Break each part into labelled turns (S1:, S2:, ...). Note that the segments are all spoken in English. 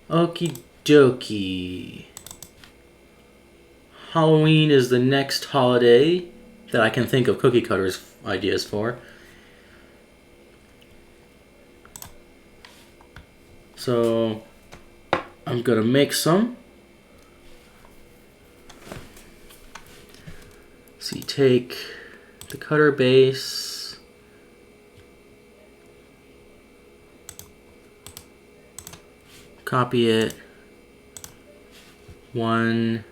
S1: Okie dokie. Halloween is the next holiday that I can think of cookie cutters ideas for. So I'm gonna make some. So you take the cutter base, copy it, 1,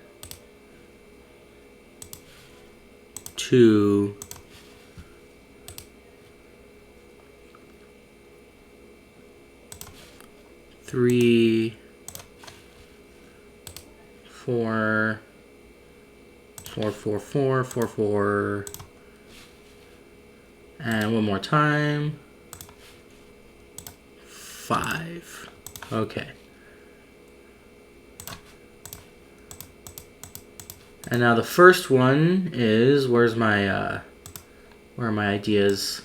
S1: 2, 3, 4, 4, 4, 4, 4, 4, and one more time, 5. Okay. And now the first one is, where are my ideas?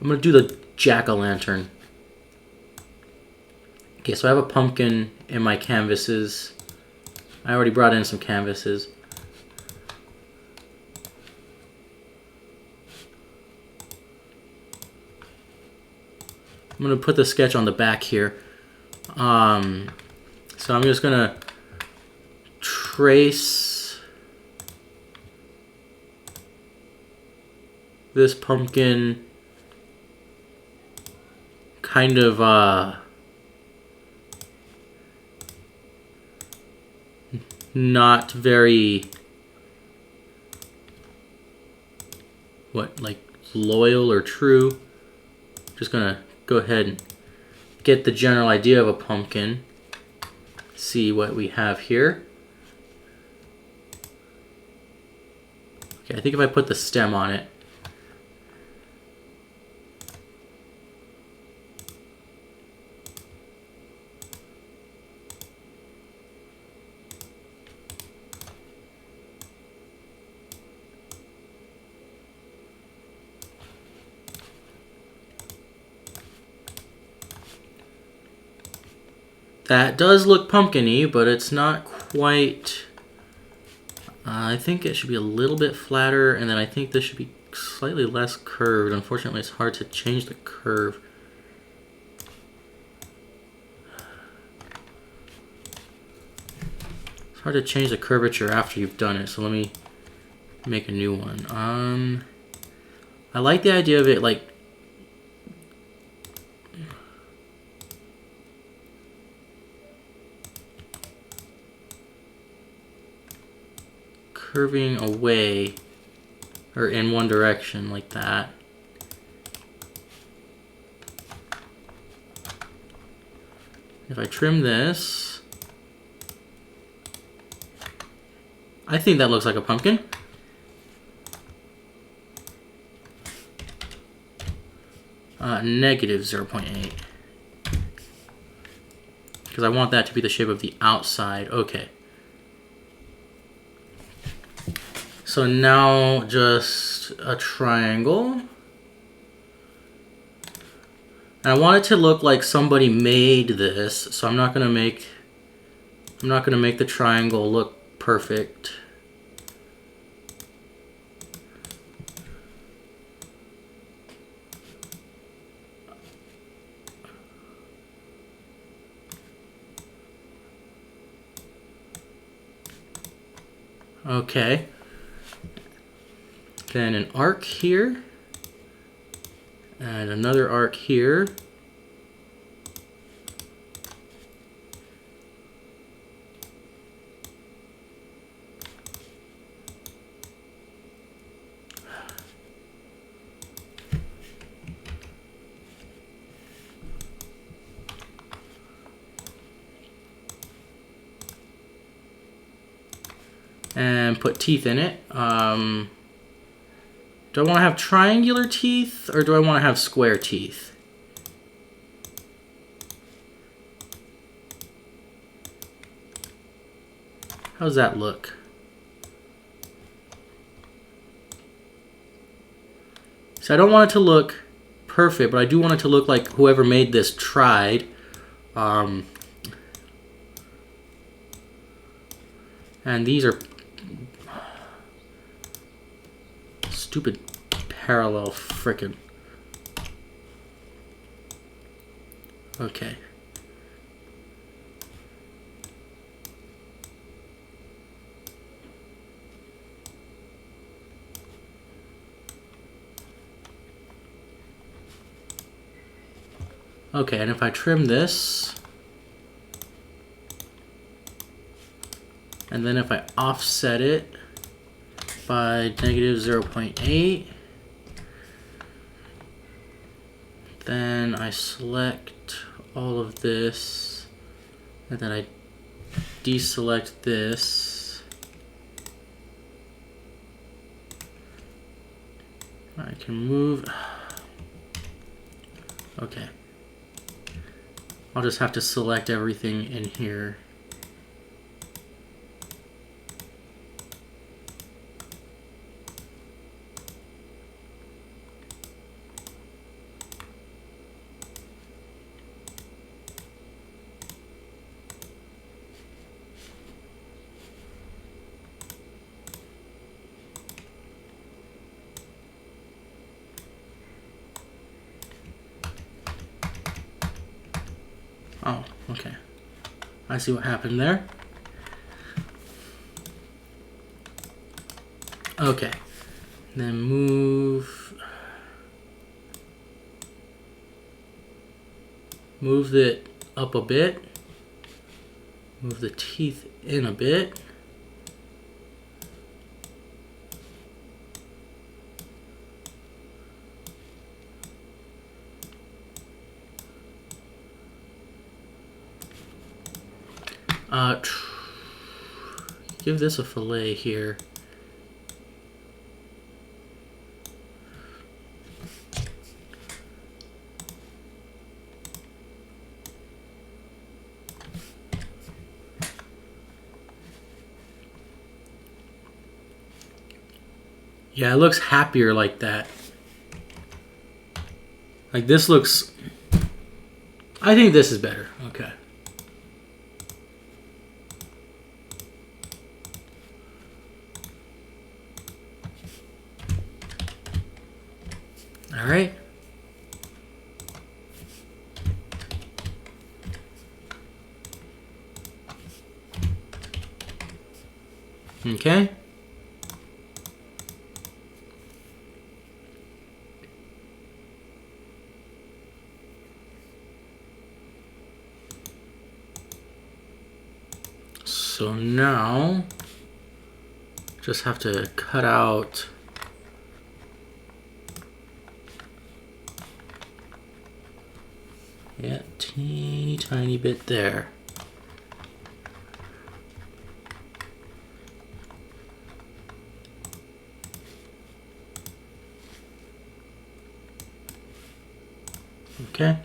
S1: I'm gonna do the jack-o'-lantern. Okay, so I have a pumpkin in my canvases. I already brought in some canvases. I'm gonna put the sketch on the back here. So I'm just gonna trace this pumpkin kind of not very like loyal or true. Just gonna go ahead and get the general idea of a pumpkin. See what we have here. Okay, I think if I put the stem on it. That does look pumpkin-y, but it's not quite... I think it should be a little bit flatter, and then I think this should be slightly less curved. Unfortunately, it's hard to change the curve. It's hard to change the curvature after you've done it, so let me make a new one. I like the idea of it like curving away or in one direction like that. If I trim this, I think that looks like a pumpkin. Negative 0.8. Because I want that to be the shape of the outside. Okay. So now just a triangle. And I want it to look like somebody made this, so I'm not gonna make the triangle look perfect. Okay. Then an arc here. And another arc here. And put teeth in it. Do I want to have triangular teeth or do I want to have square teeth? How's that look? So I don't want it to look perfect, but I do want it to look like whoever made this tried. And these are stupid parallel frickin'. Okay. Okay, and if I trim this, and then if I offset it by negative 0.8, then I select all of this, and then I deselect this. I can move. Okay. I'll just have to select everything in here. Oh, okay. I see what happened there. Okay. Then move it up a bit. Move the teeth in a bit. Give this a fillet here. Yeah, it looks happier like that. Like this looks... I think this is better. Okay. All right. Okay. So now, just have to cut out teeny tiny bit there. Okay.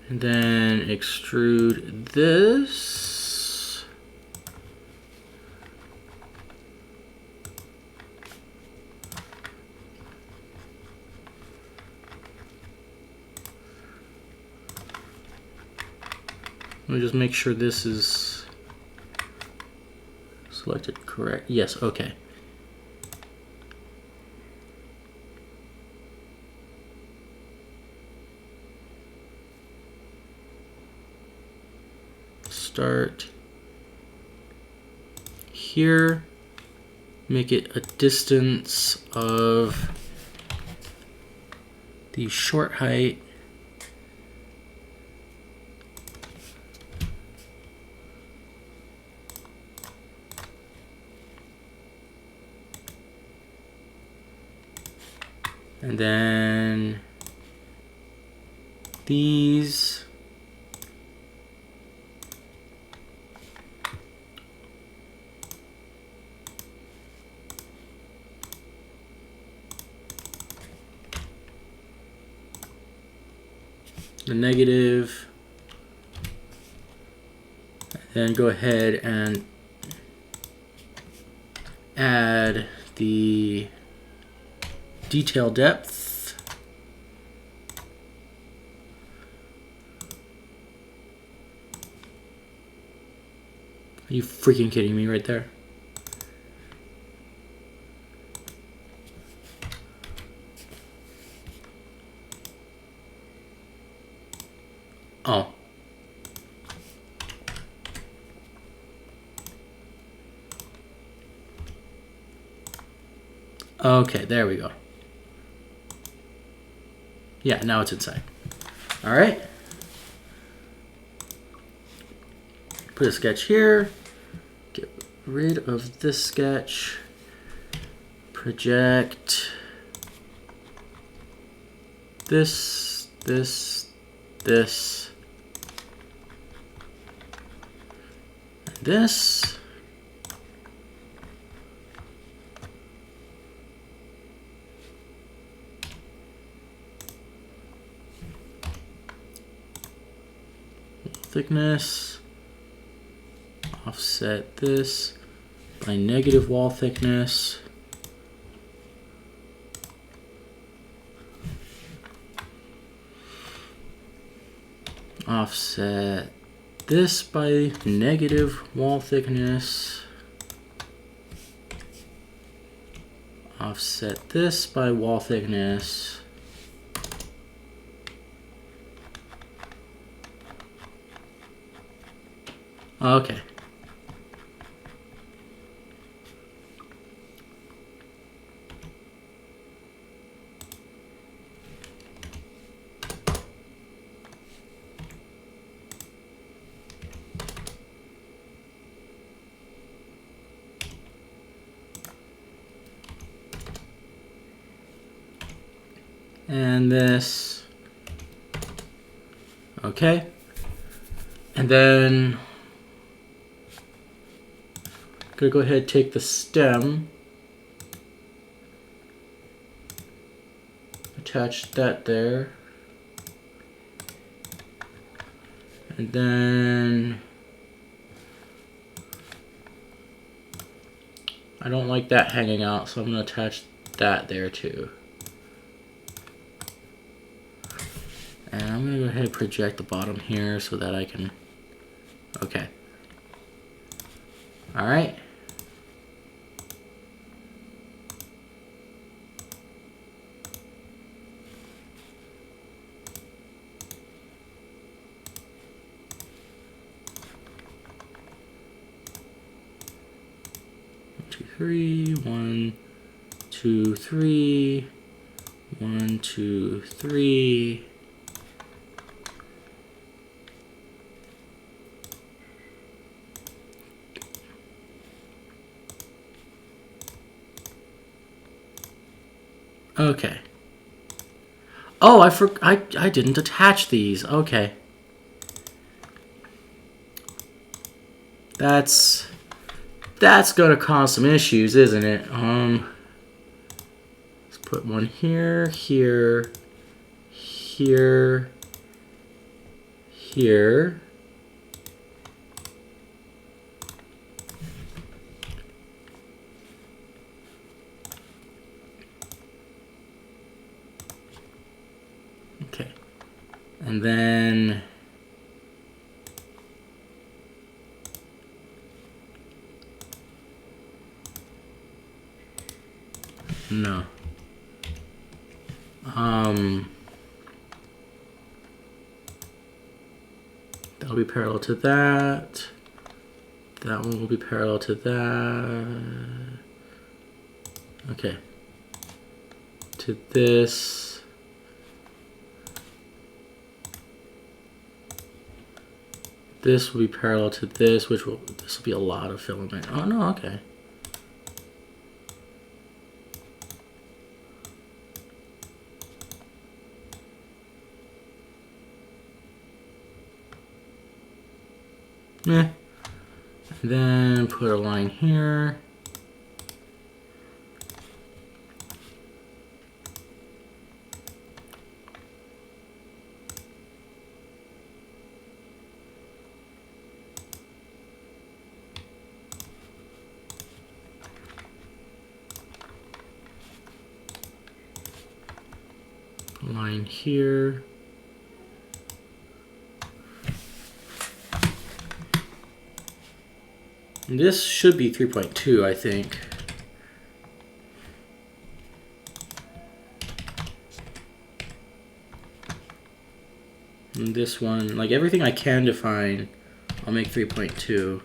S1: And then extrude this. Let me just make sure this is selected correct. Yes, okay. Start here, make it a distance of the short height. And then these the negative, and then go ahead and add the detail depth. Are you freaking kidding me right there? Oh. Okay, there we go. Yeah, now it's inside. All right. Put a sketch here. Get rid of this sketch. Project this, this, this, and this. Thickness. Offset this by negative wall thickness. Offset this by negative wall thickness. Offset this by wall thickness. Okay. And this. Okay. And then I'm gonna go ahead and take the stem, attach that there, and then I don't like that hanging out, so I'm gonna attach that there too. And I'm gonna go ahead and project the bottom here so that I can, okay. All right. Three, 1, 2, 3, 1, 2, 3. Okay. Oh, I didn't attach these. Okay. That's gonna cause some issues, isn't it? Let's put one here, here, here, here. Okay. And then no. That'll be parallel to that. That one will be parallel to that. Okay. To this. This will be parallel to this, this will be a lot of filament. Oh no, okay. Yeah. Then put a line here. line here. And this should be 3.2, I think. And this one, like everything I can define, I'll make 3.2.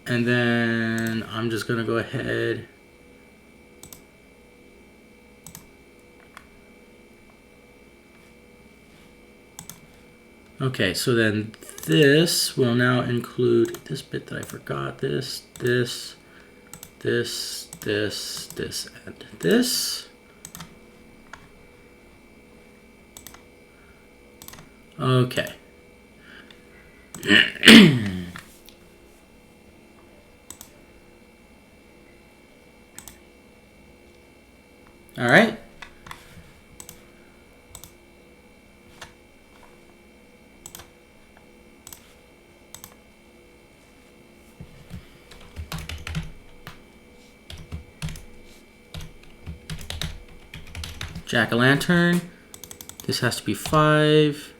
S1: And then I'm just gonna go ahead okay, so then this will now include this bit that I forgot, this, and this. Okay. All right. Jack-o'-lantern. This has to be 5.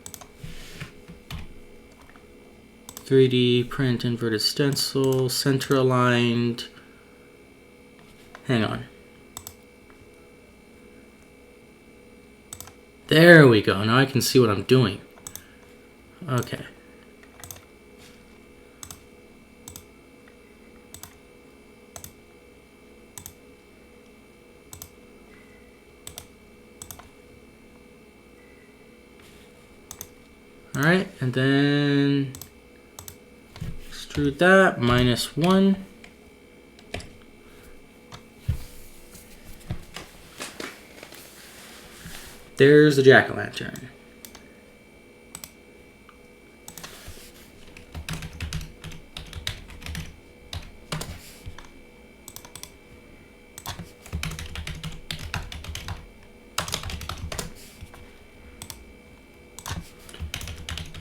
S1: 3D print inverted stencil, center aligned. Hang on. There we go. Now I can see what I'm doing. Okay. All right, and then extrude that, -1. There's the jack-o'-lantern.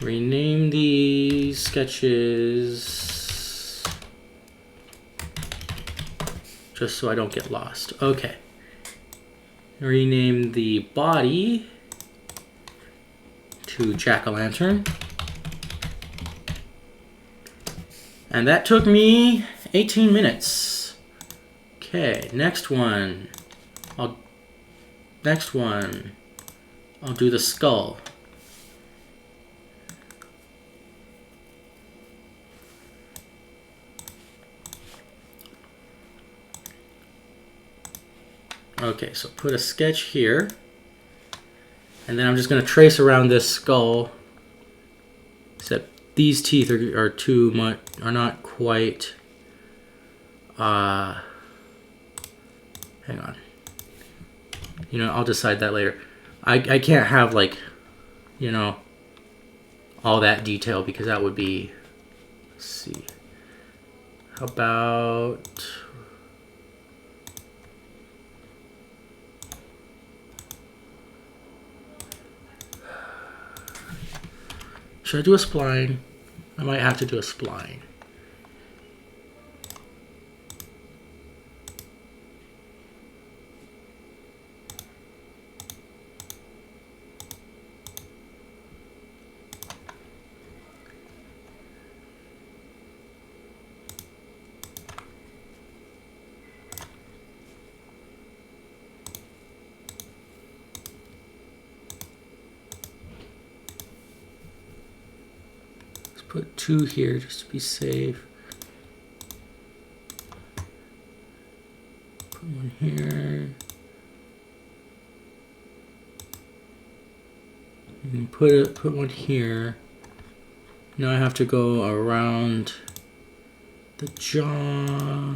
S1: Rename these sketches just so I don't get lost. Okay. Rename the body to jack-o'-lantern. And that took me 18 minutes. Okay, next one. I'll do the skull. Okay, so put a sketch here, and then I'm just going to trace around this skull. Except these teeth are too much, are not quite. Hang on. You know, I'll decide that later. I can't have like, you know, all that detail because that would be. Let's see. How about? Should I do a spline? I might have to do a spline. Put 2 here just to be safe. Put 1 here. And put 1 here. Now I have to go around the jaw.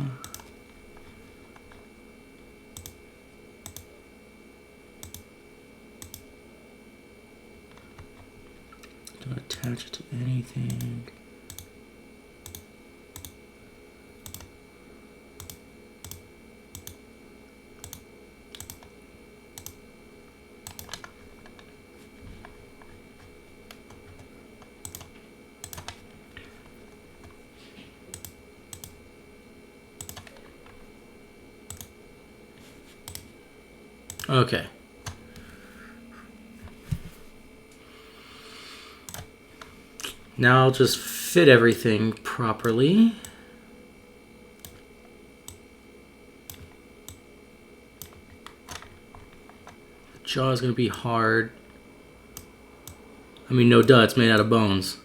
S1: Don't attach it to anything. Okay. Now I'll just fit everything properly. The jaw is going to be hard. I mean, no duh, it's made out of bones.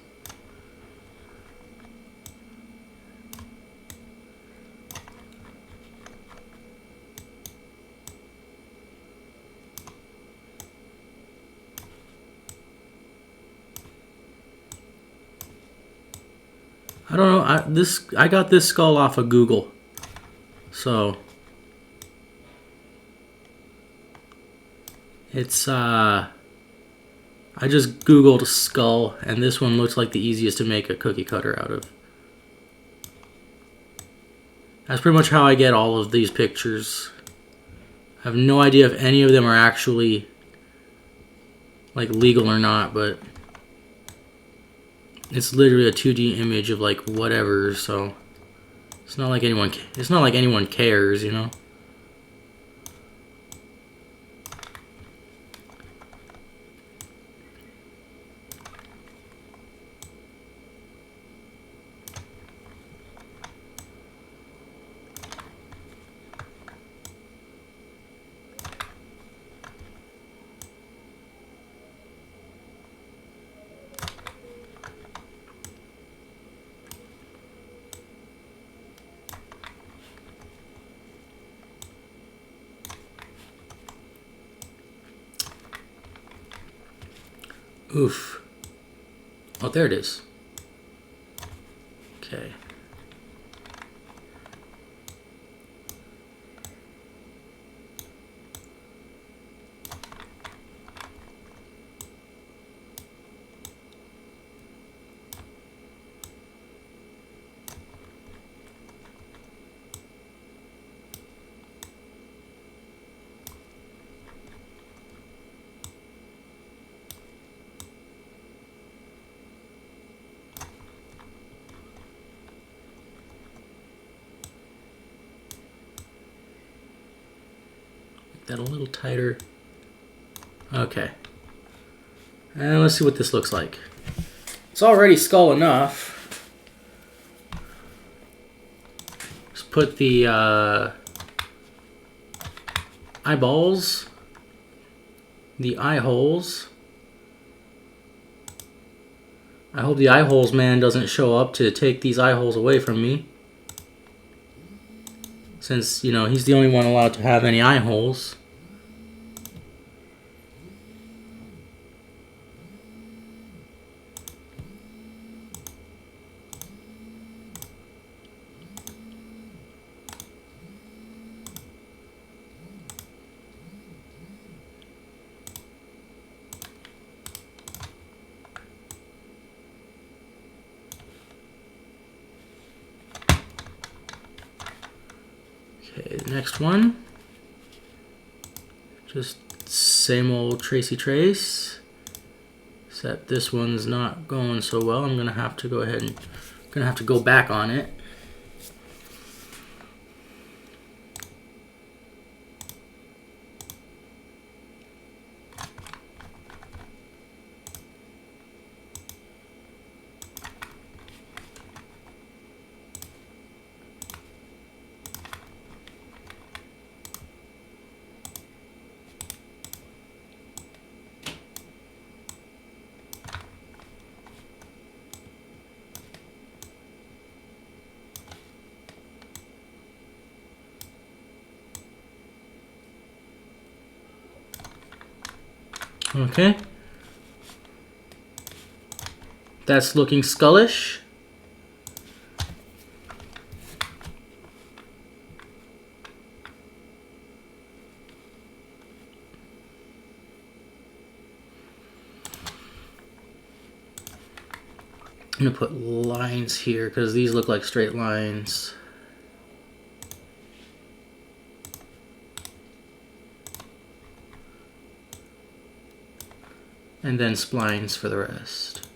S1: I don't know. I got this skull off of Google, so it's I just Googled skull, and this one looks like the easiest to make a cookie cutter out of. That's pretty much how I get all of these pictures. I have no idea if any of them are actually like legal or not, but it's literally a 2D image of like whatever, so it's not like anyone cares, you know? Oof. Oh, there it is. Okay. That a little tighter. Okay. And let's see what this looks like. It's already skull enough. Let's put the eyeballs, the eye holes. I hope the eye holes man doesn't show up to take these eye holes away from me. Since, you know, he's the only one allowed to have any eye holes. Okay, the next one. Just same old Tracy Trace. Except this one's not going so well. I'm gonna have to go ahead and go back on it. Okay. That's looking skullish. I'm gonna put lines here because these look like straight lines. And then splines for the rest.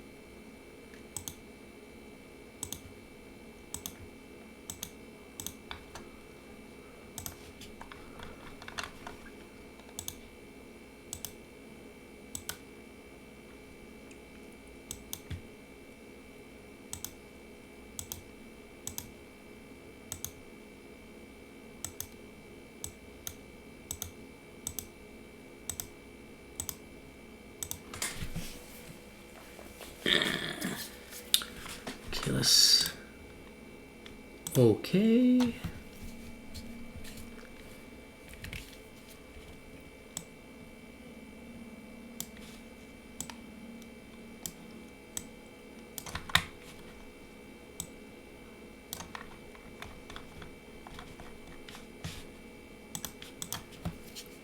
S1: Okay.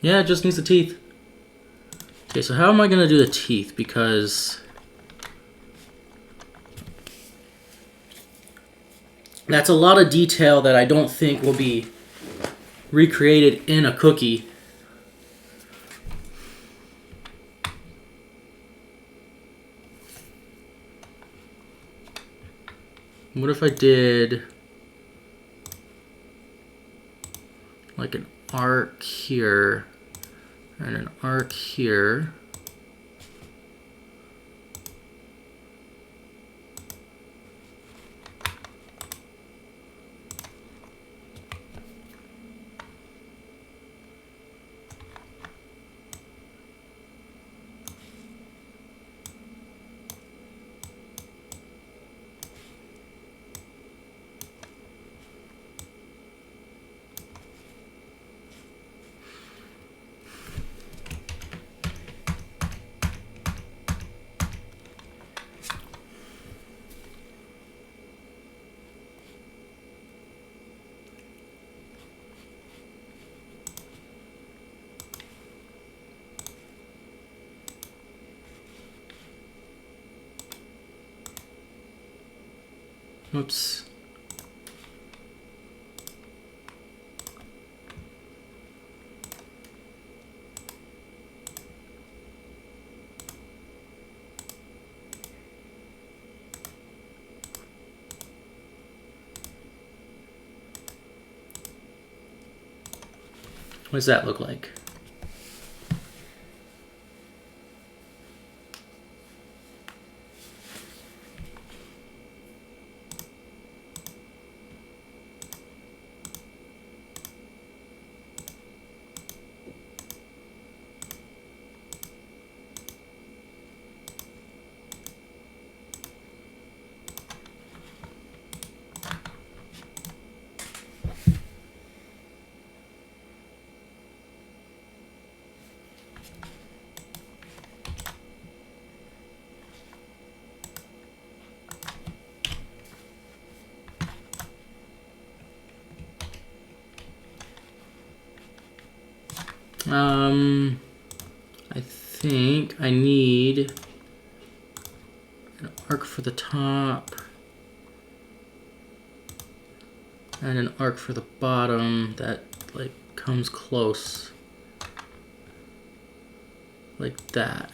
S1: Yeah, it just needs the teeth. Okay, so how am I gonna do the teeth? Because that's a lot of detail that I don't think will be recreated in a cookie. What if I did like an arc here and an arc here? Oops. What does that look like? I think I need an arc for the top and an arc for the bottom that like comes close like that.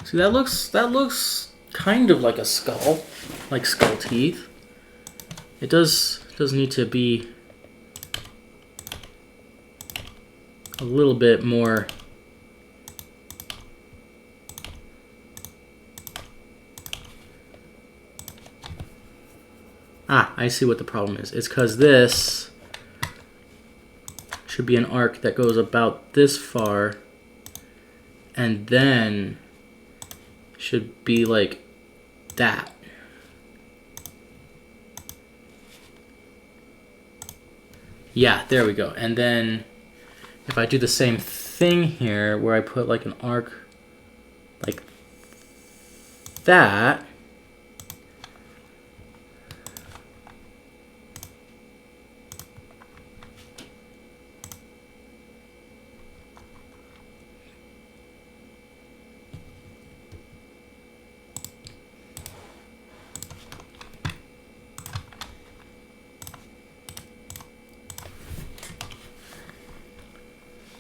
S1: See, that looks kind of like a skull, like skull teeth. It does need to be a little bit more. Ah, I see what the problem is. It's because this should be an arc that goes about this far and then should be like that. Yeah, there we go. And then if I do the same thing here where I put like an arc like that,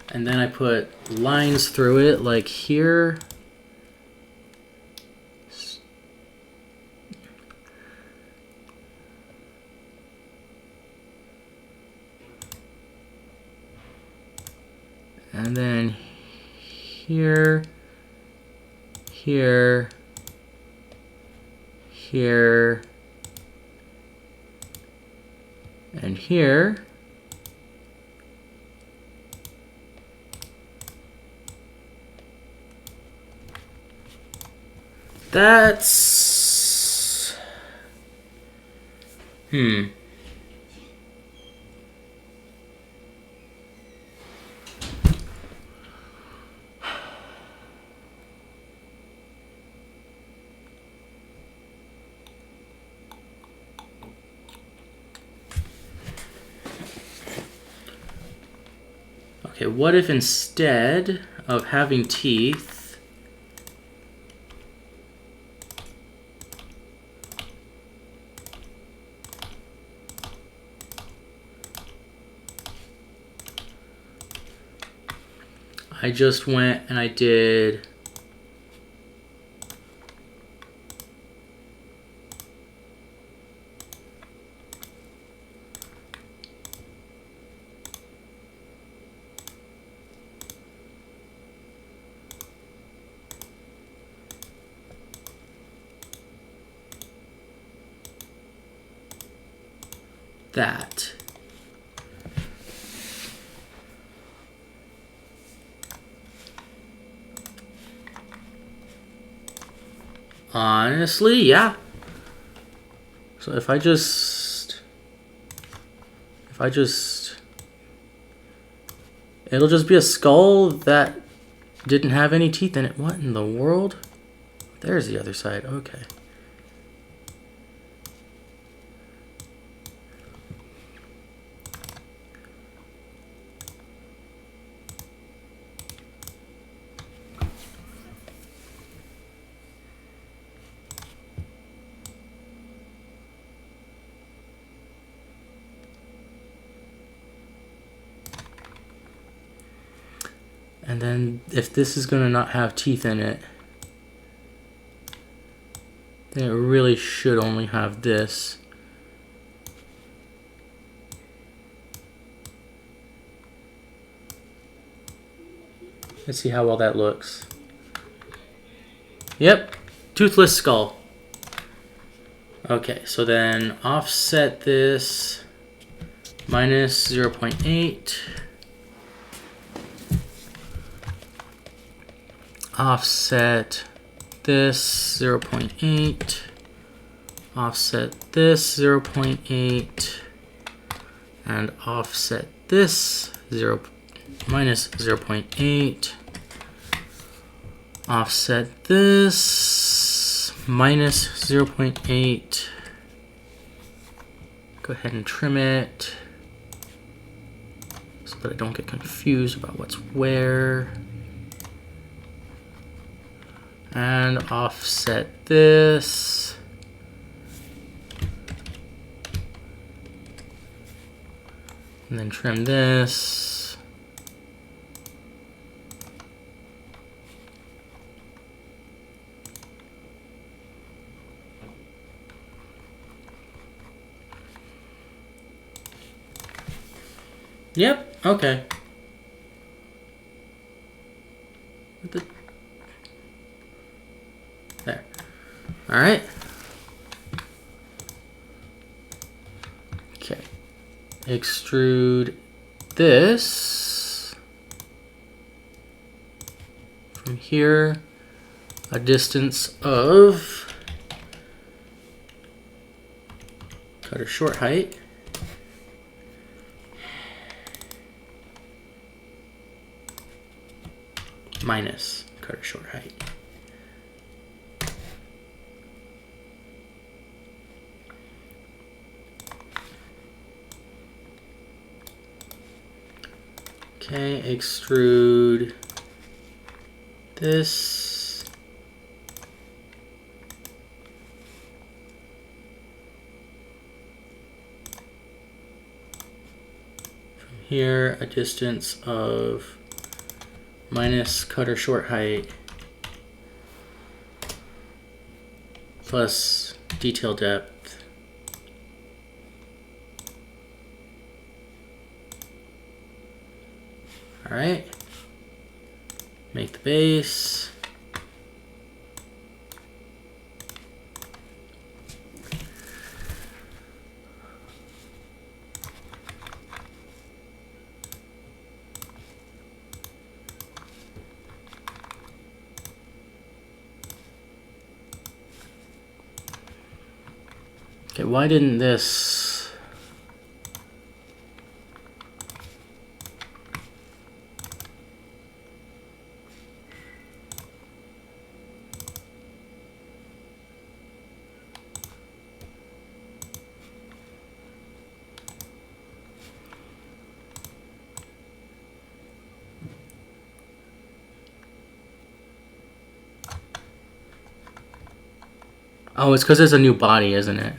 S1: and then I put lines through it like here. And then here, here, here, And here, that's, okay, what if instead of having teeth, I just went and I did that. Honestly, yeah. So if I just, it'll just be a skull that didn't have any teeth in it. What in the world? There's the other side. Okay. And then if this is going to not have teeth in it, then it really should only have this. Let's see how well that looks. Yep, toothless skull. Okay, so then offset this minus 0.8. Offset this 0.8. Offset this 0.8. And offset this minus 0.8. Offset this minus 0.8. Go ahead and trim it so that I don't get confused about what's where. And offset this. And then trim this. Yep, okay. There. All right. Okay. Extrude this from here a distance of cutter short height minus cutter short height. Okay, extrude this. From here, a distance of minus cutter short height plus detail depth. All right, make the base. Okay, why didn't this... Oh, it's because it's a new body, isn't it?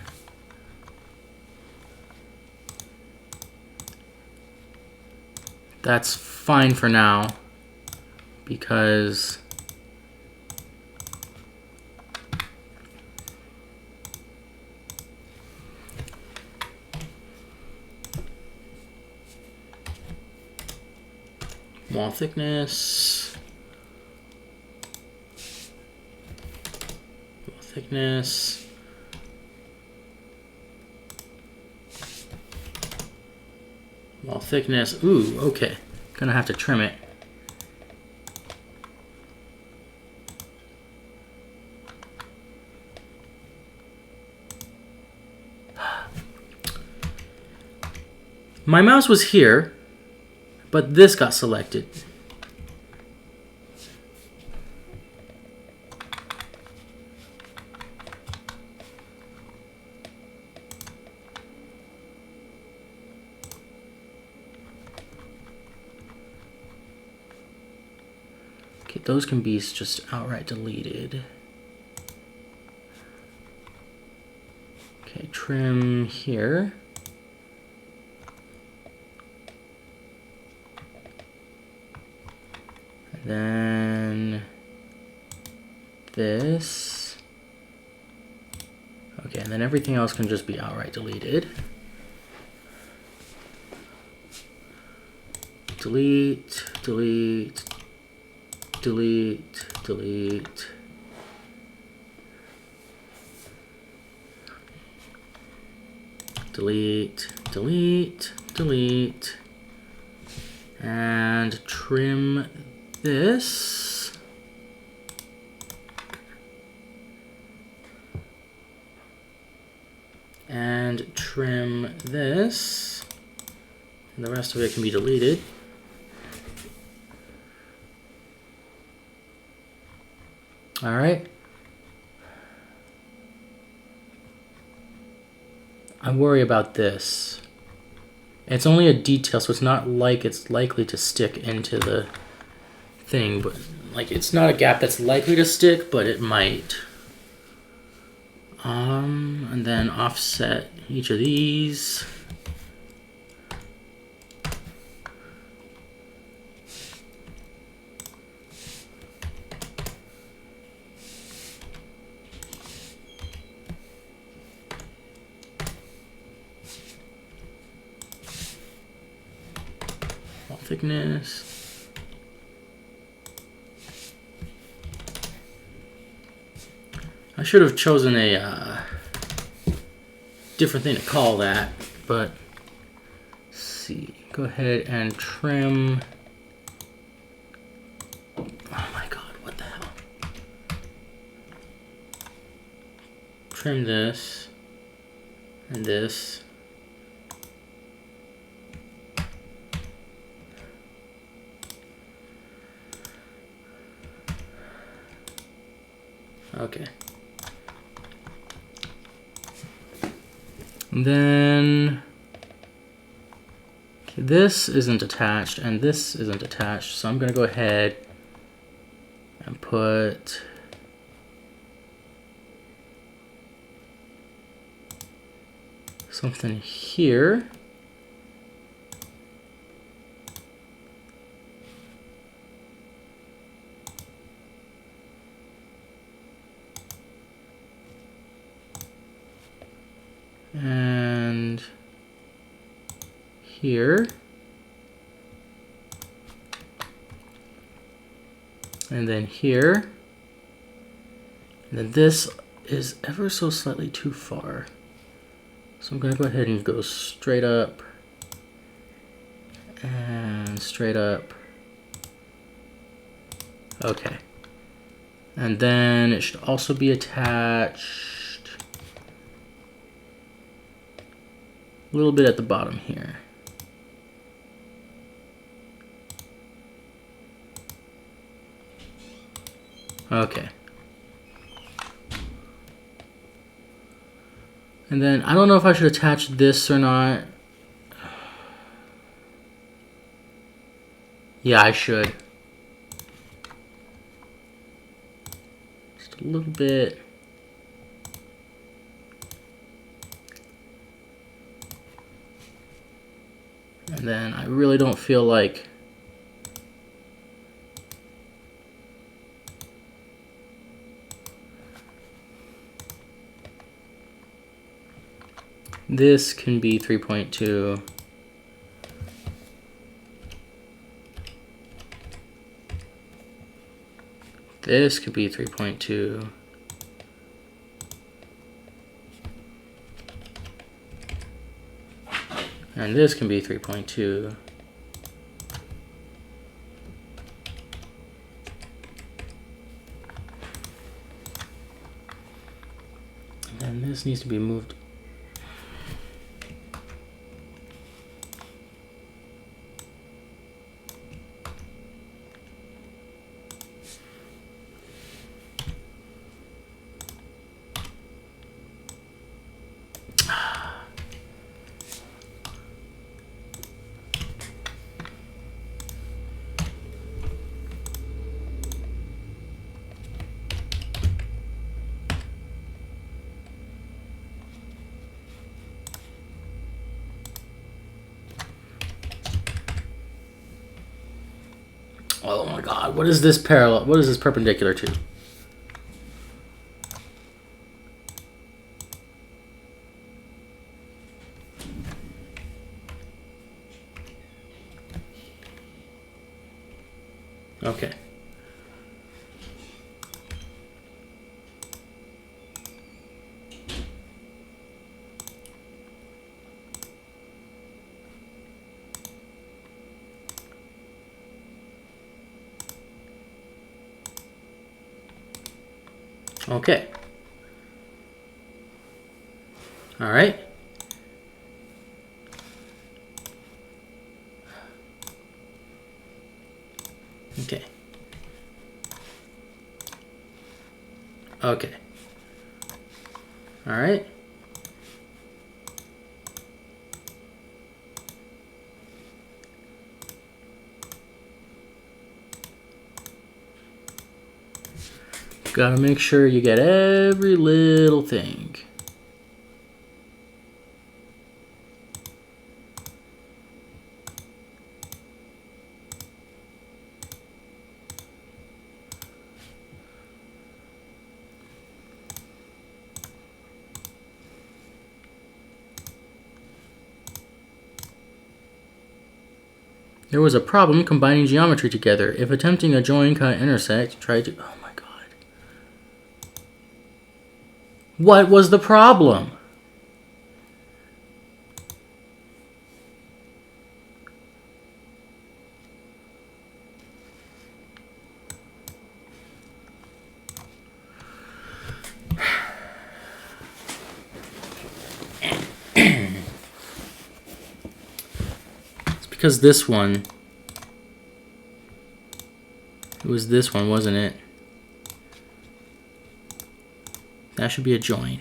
S1: That's fine for now, because wall thickness, wall thickness, wall thickness. Ooh, okay. Gonna have to trim it. My mouse was here, but this got selected. Okay, those can be just outright deleted. Okay, trim here. Then this. Okay, and then everything else can just be outright deleted. Delete, delete, delete, delete. Delete, delete, delete. And trim this. And trim this. And the rest of it can be deleted. All right. I worry about this. It's only a detail, so it's not like it's likely to stick into the thing, but like it's not a gap that's likely to stick, but it might. And then offset each of these. Thickness. I should have chosen a different thing to call that, but let's see. Go ahead and trim. Oh my god, what the hell? Trim this and this. Okay. And then okay, this isn't attached and this isn't attached, so I'm going to go ahead and put something here. And here. And then here. And then this is ever so slightly too far. So I'm going to go ahead and go straight up and straight up. Okay. And then it should also be attached a little bit at the bottom here. Okay. And then I don't know if I should attach this or not. Yeah, I should. Just a little bit. And then I really don't feel like this can be 3.2. This could be 3.2. And this can be 3.2. And this needs to be moved. Oh my God, what is this parallel? What is this perpendicular to? Okay. Okay. All right. Okay. Okay. All right. Gotta make sure you get every little thing. There was a problem combining geometry together. If attempting a join, cut, intersect, try to... Oh my God. What was the problem? Because this one, it was this one, wasn't it? That should be a join.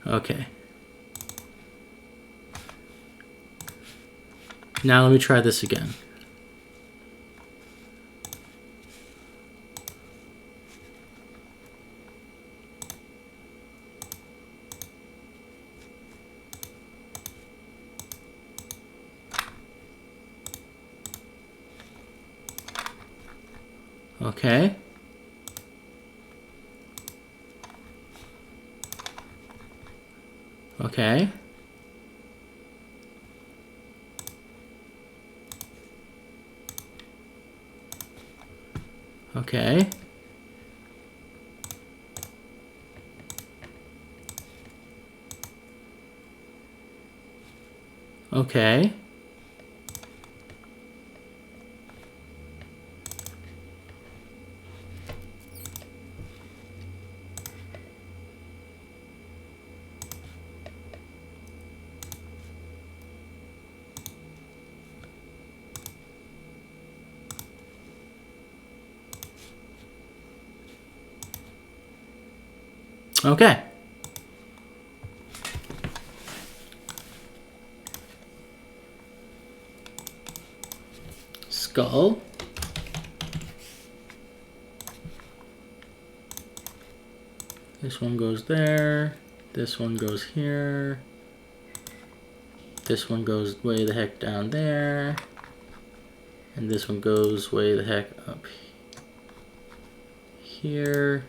S1: Okay. Now let me try this again. Okay. Okay. Okay. Okay. Okay. Skull. This one goes there. This one goes here. This one goes way the heck down there. And this one goes way the heck up here.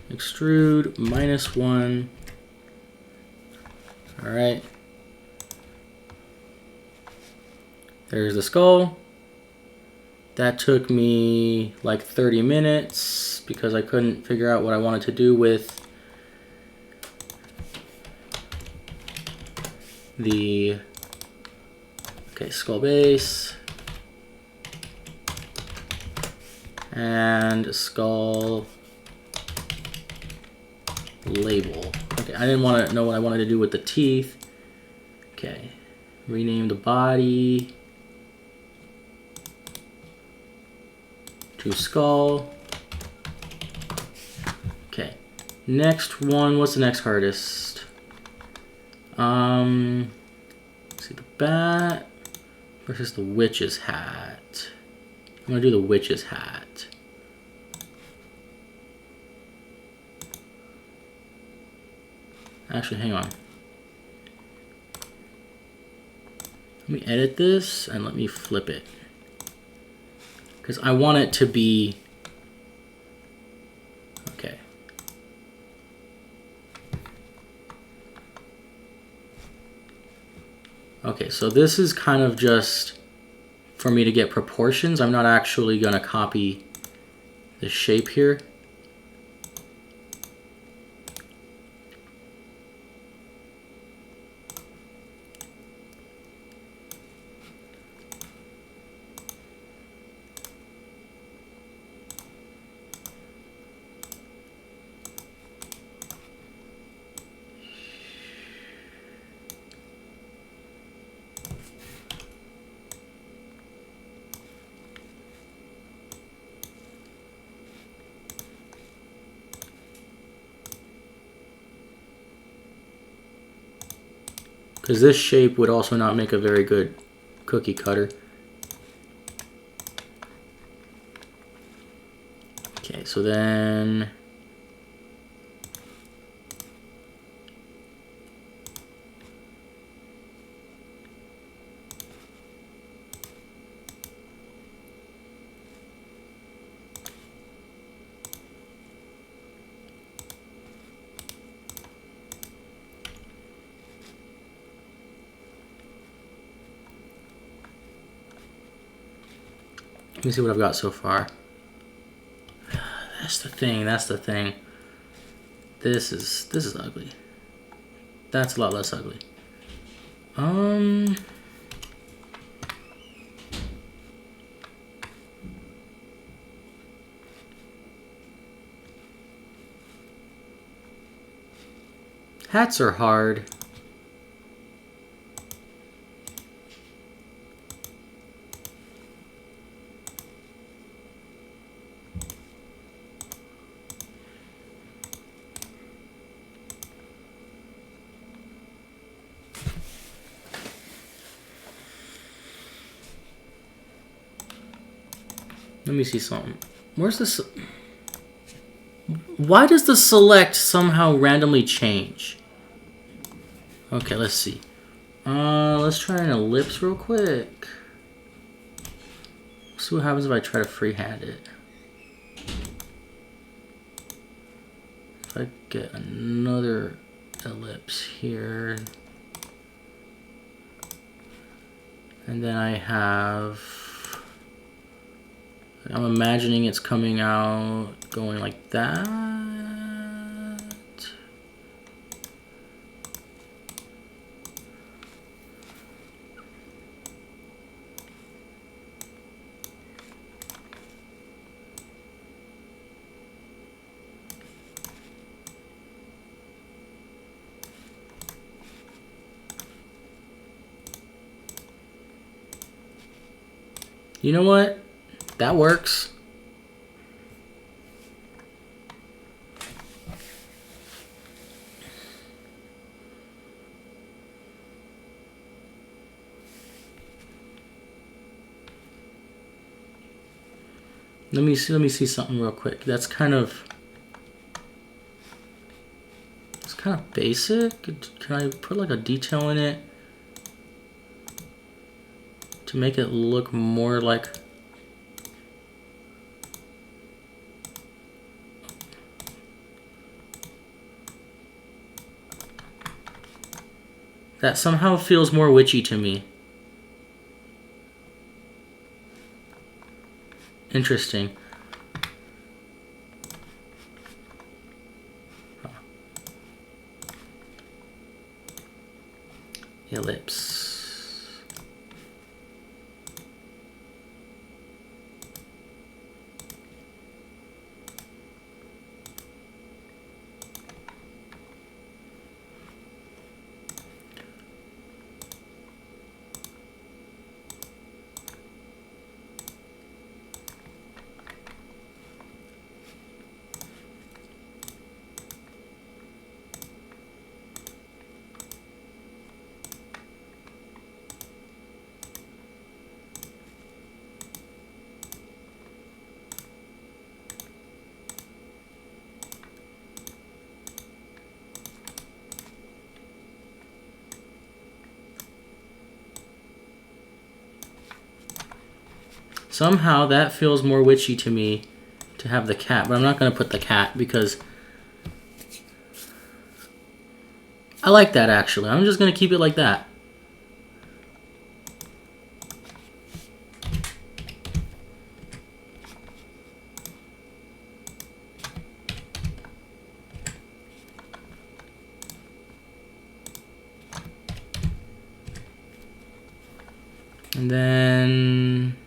S1: Extrude -1. All right. There's the skull. That took me like 30 minutes because I couldn't figure out what I wanted to do with the, okay, skull base and skull label. Okay, I didn't want to know what I wanted to do with the teeth. Okay, rename the body to skull. Okay, next one, what's the next hardest? Let's see, the bat versus the witch's hat. I'm gonna do the witch's hat. Actually, hang on. Let me edit this and let me flip it. Because I want it to be, okay. Okay, so this is kind of just for me to get proportions. I'm not actually gonna copy the shape here. Because this shape would also not make a very good cookie cutter. Okay, so then let me see what I've got so far. That's the thing, that's the thing. This is ugly. That's a lot less ugly. Hats are hard. Let me see something. Where's this? Why does the select somehow randomly change? Okay, let's see. Let's try an ellipse real quick. See what happens if I try to freehand it. If I get another ellipse here. And then I have, I'm imagining it's coming out going like that. You know what? That works. Let me see something real quick. It's kind of basic. Can I put like a detail in it to make it look more like? That somehow feels more witchy to me. Interesting. Ellipse. Somehow that feels more witchy to me to have the cat, but I'm not going to put the cat because I like that actually. I'm just going to keep it like that. And then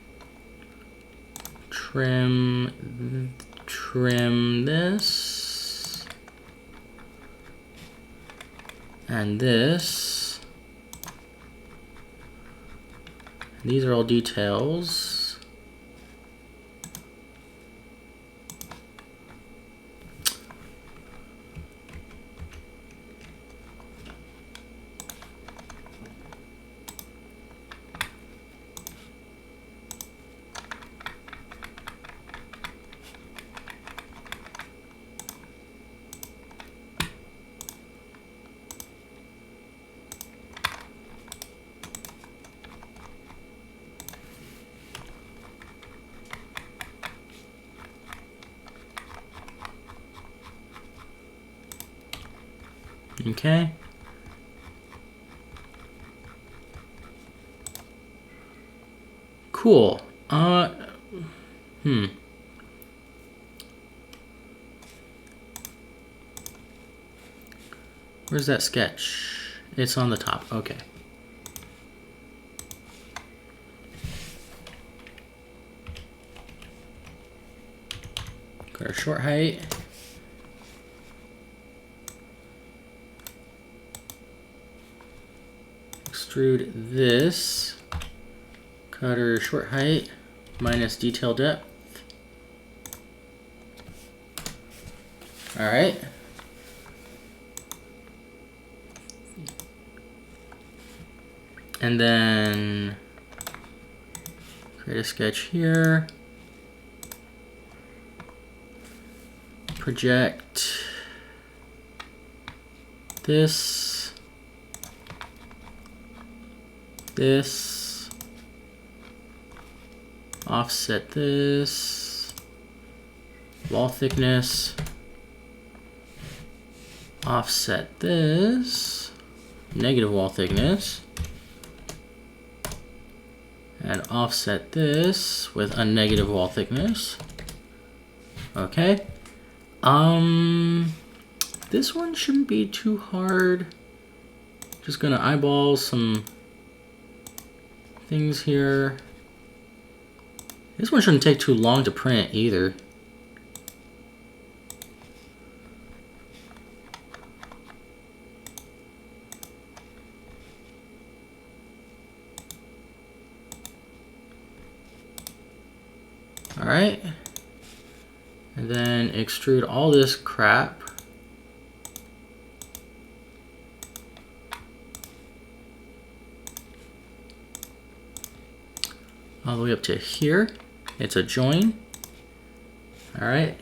S1: trim this and this. These are all details. Okay. Cool. Where's that sketch? It's on the top. Okay. Got our short height. Extrude this. Cut our short height minus detail depth. All right. And then create a sketch here. Project this, offset this, wall thickness, offset this, negative wall thickness, and offset this with a negative wall thickness. Okay. This one shouldn't be too hard. Just gonna eyeball some things here. This one shouldn't take too long to print either. All right. And then extrude all this crap. All the way up to here. It's a join. All right.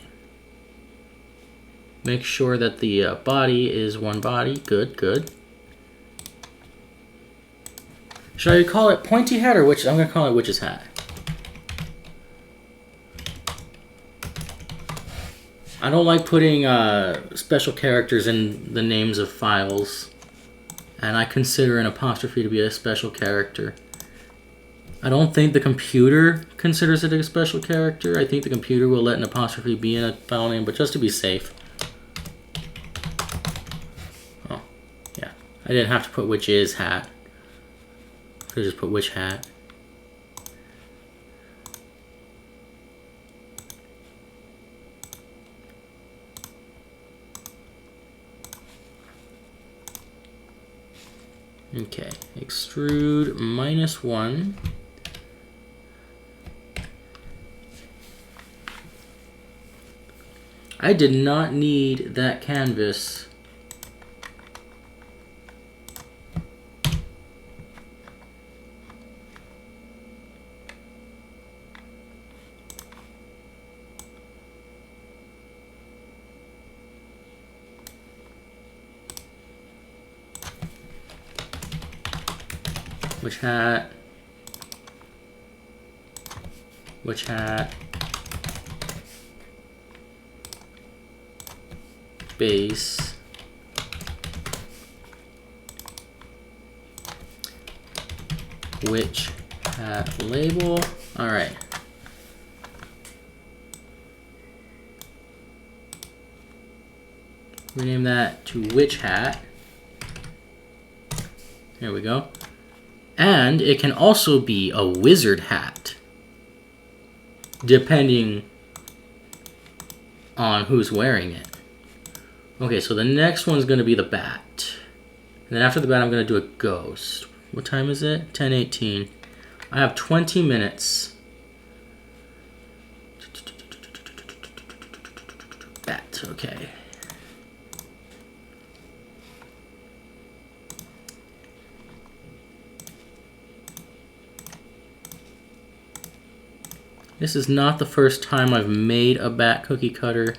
S1: Make sure that the body is one body. Good, good. Should I call it pointy hat or witch? I'm gonna call it witch's hat. I don't like putting special characters in the names of files, and I consider an apostrophe to be a special character. I don't think the computer considers it a special character. I think the computer will let an apostrophe be in a file name, but just to be safe. Oh, yeah. I didn't have to put which is hat. I could just put which hat. Okay, extrude -1. I did not need that canvas. Which hat? Which hat? Base. Which hat label? All right. Rename that to which hat. There we go. And it can also be a wizard hat, depending on who's wearing it. Okay, so the next one's going to be the bat. And then after the bat, I'm going to do a ghost. What time is it? 10:18. I have 20 minutes. Bat, okay. This is not the first time I've made a bat cookie cutter.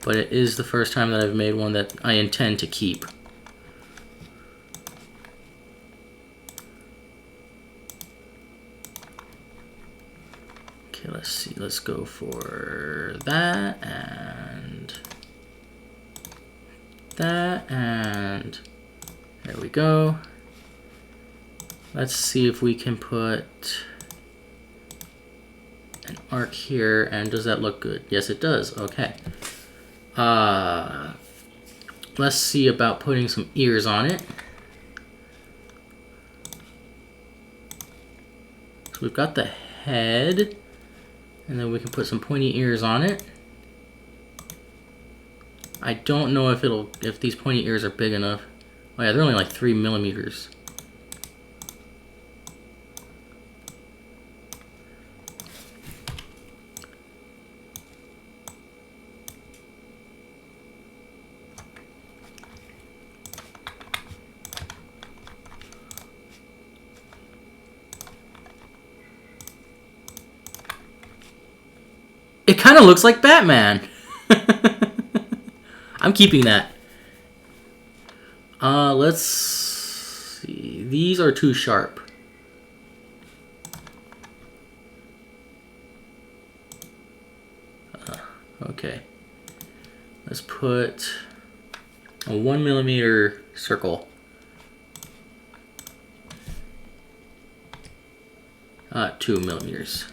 S1: But it is the first time that I've made one that I intend to keep. Okay, let's see. Let's go for that and that, and there we go. Let's see if we can put an arc here, and does that look good? Yes, it does. Okay. Let's see about putting some ears on it. So we've got the head, and then we can put some pointy ears on it. I don't know if these pointy ears are big enough. Oh yeah, they're only like 3 millimeters. It kind of looks like Batman. I'm keeping that. Let's see. These are too sharp. Okay. Let's put a 1 millimeter circle. 2 millimeters.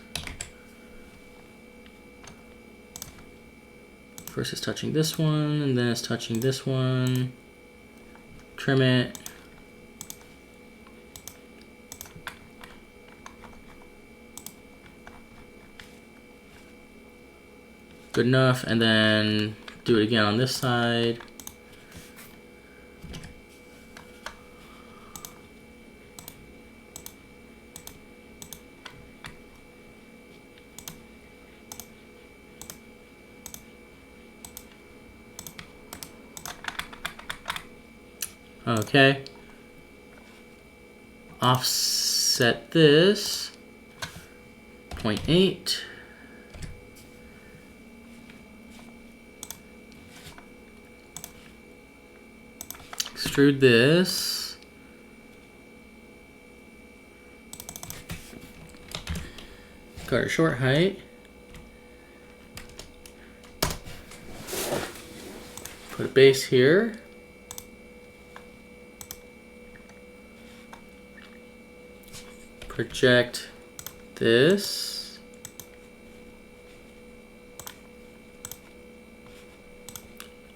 S1: First it's touching this one, and then it's touching this one. Trim it. Good enough, and then do it again on this side. Okay. Offset this. 0.8. Extrude this. Got our short height. Put a base here. Project this.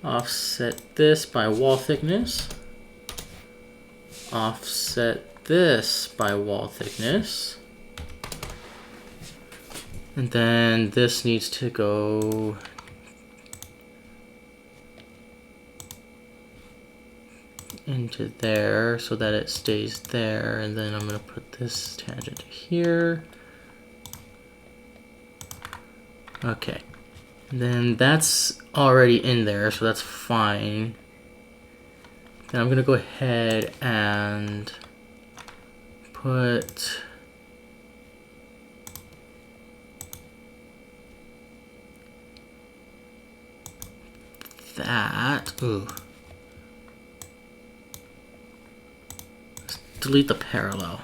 S1: Offset this by wall thickness. Offset this by wall thickness. And then this needs to go into there so that it stays there. And then I'm going to put this tangent here. Okay. And then that's already in there, so that's fine. Then I'm going to go ahead and put that. Ooh. Let's delete the parallel.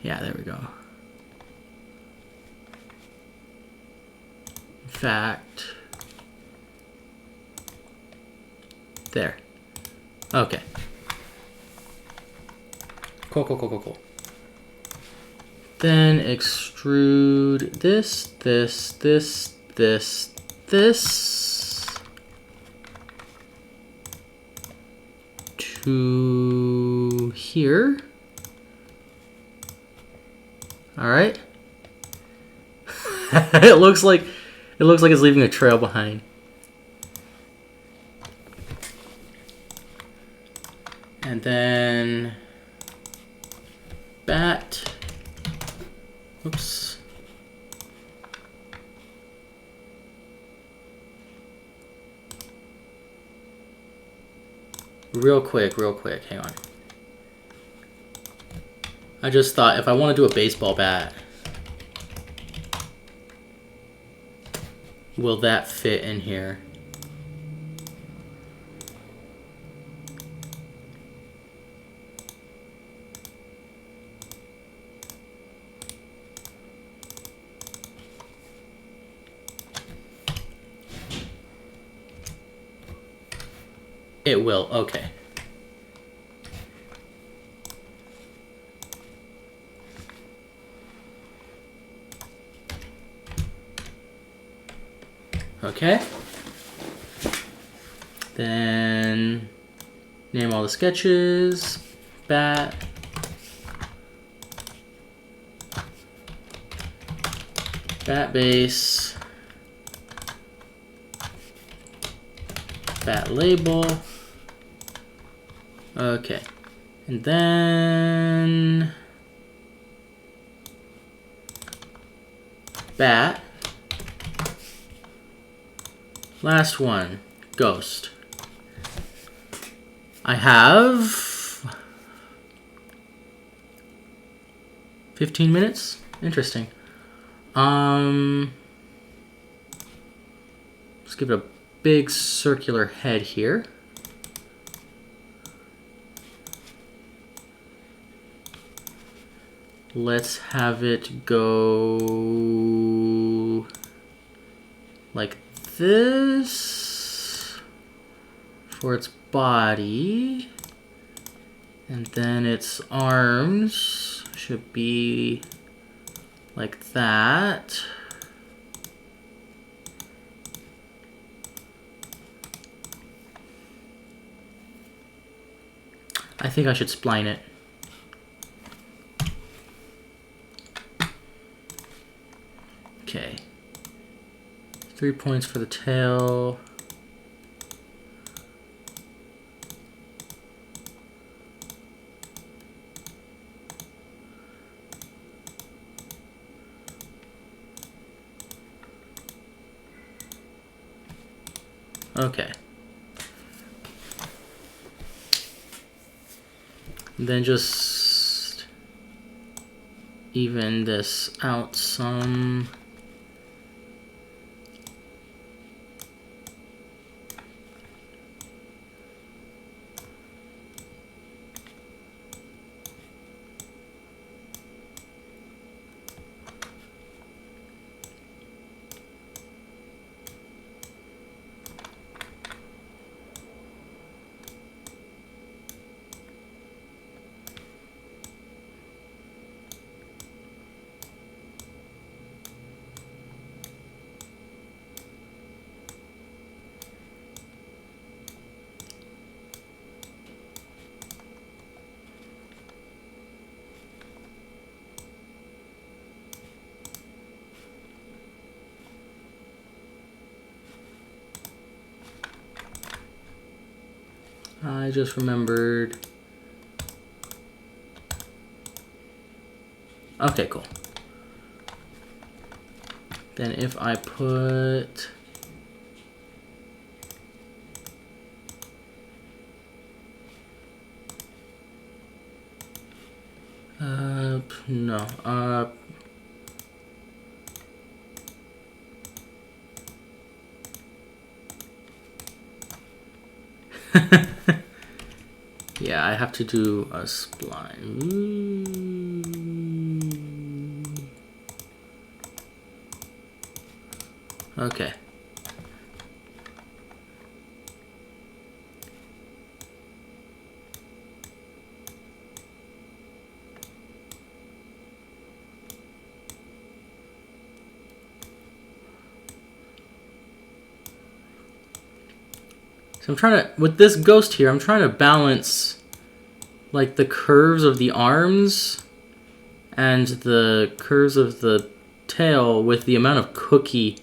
S1: Yeah, there we go. In fact, there. Okay. Cool. Then extrude this to here. All right. It looks like it's leaving a trail behind. And then bat. Oops. Real quick, hang on. I just thought if I want to do a baseball bat, will that fit in here? It will, okay. Okay. Then name all the sketches. Bat. Bat base. Bat label. Okay. And then bat. Last one, ghost. I have 15 minutes. Interesting. Let's give it a big circular head here. Let's have it go like this for its body, and then its arms should be like that. I think I should spline it. Okay. 3 points for the tail. Okay. Then just even this out some. I just remembered. Okay, cool. Then if I put no, yeah, I have to do a spline. Okay. So I'm trying to, with this ghost here, I'm trying to balance like the curves of the arms and the curves of the tail with the amount of cookie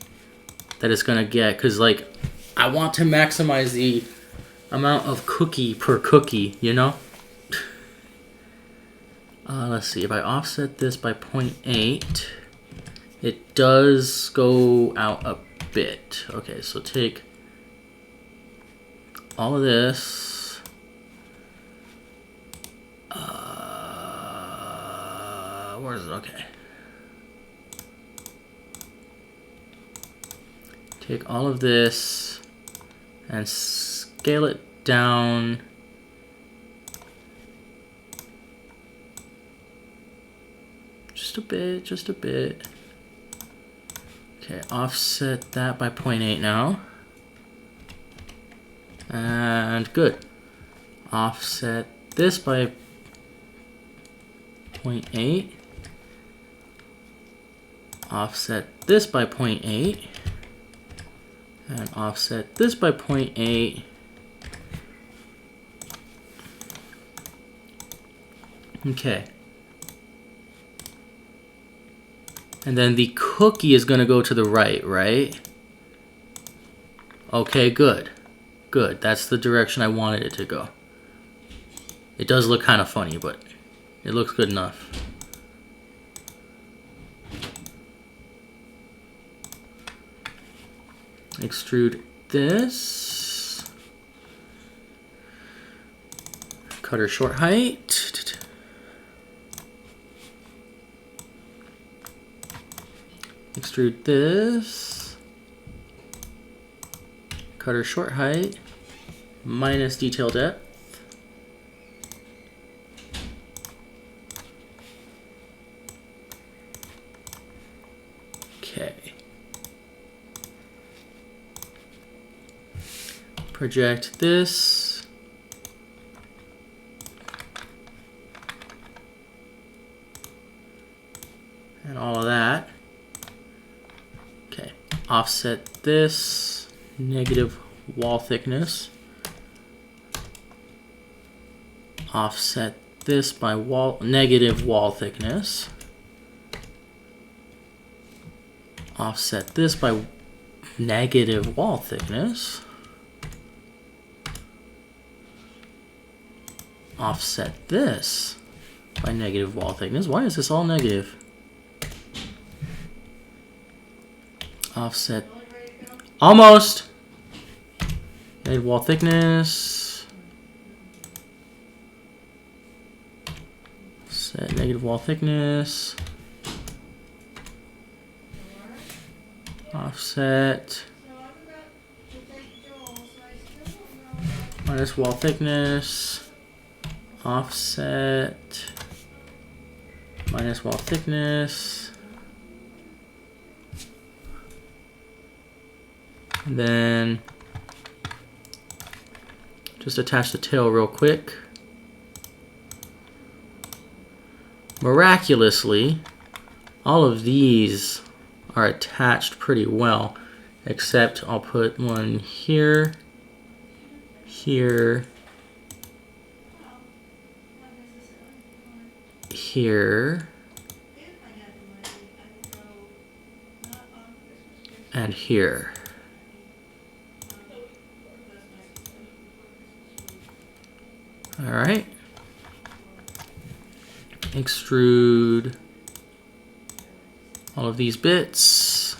S1: that it's gonna get, because like I want to maximize the amount of cookie per cookie, you know? Let's see, if I offset this by 0.8, it does go out a bit. Okay, so take all of this. Where is it? Okay. Take all of this and scale it down. Just a bit, just a bit. Okay, offset that by 0.8 now. And good. Offset this by 0.8. Offset this by 0.8. And offset this by 0.8. Okay. And then the cookie is going to go to the right, right? Okay, good. Good. That's the direction I wanted it to go. It does look kind of funny, but it looks good enough. Extrude this. Cutter short height. Extrude this. Cutter short height. Minus detail depth. Okay. Project this. And all of that. Okay. Offset this. Negative wall thickness. Offset this by negative wall thickness. Offset this by negative wall thickness. Offset this by negative wall thickness. Why is this all negative? Offset. Almost. Negative wall thickness. Set negative wall thickness. Offset. Minus wall thickness. Offset. Minus wall thickness. And then just attach the tail real quick. Miraculously, all of these are attached pretty well, except I'll put one here, here, here, and here. All right. Extrude all of these bits.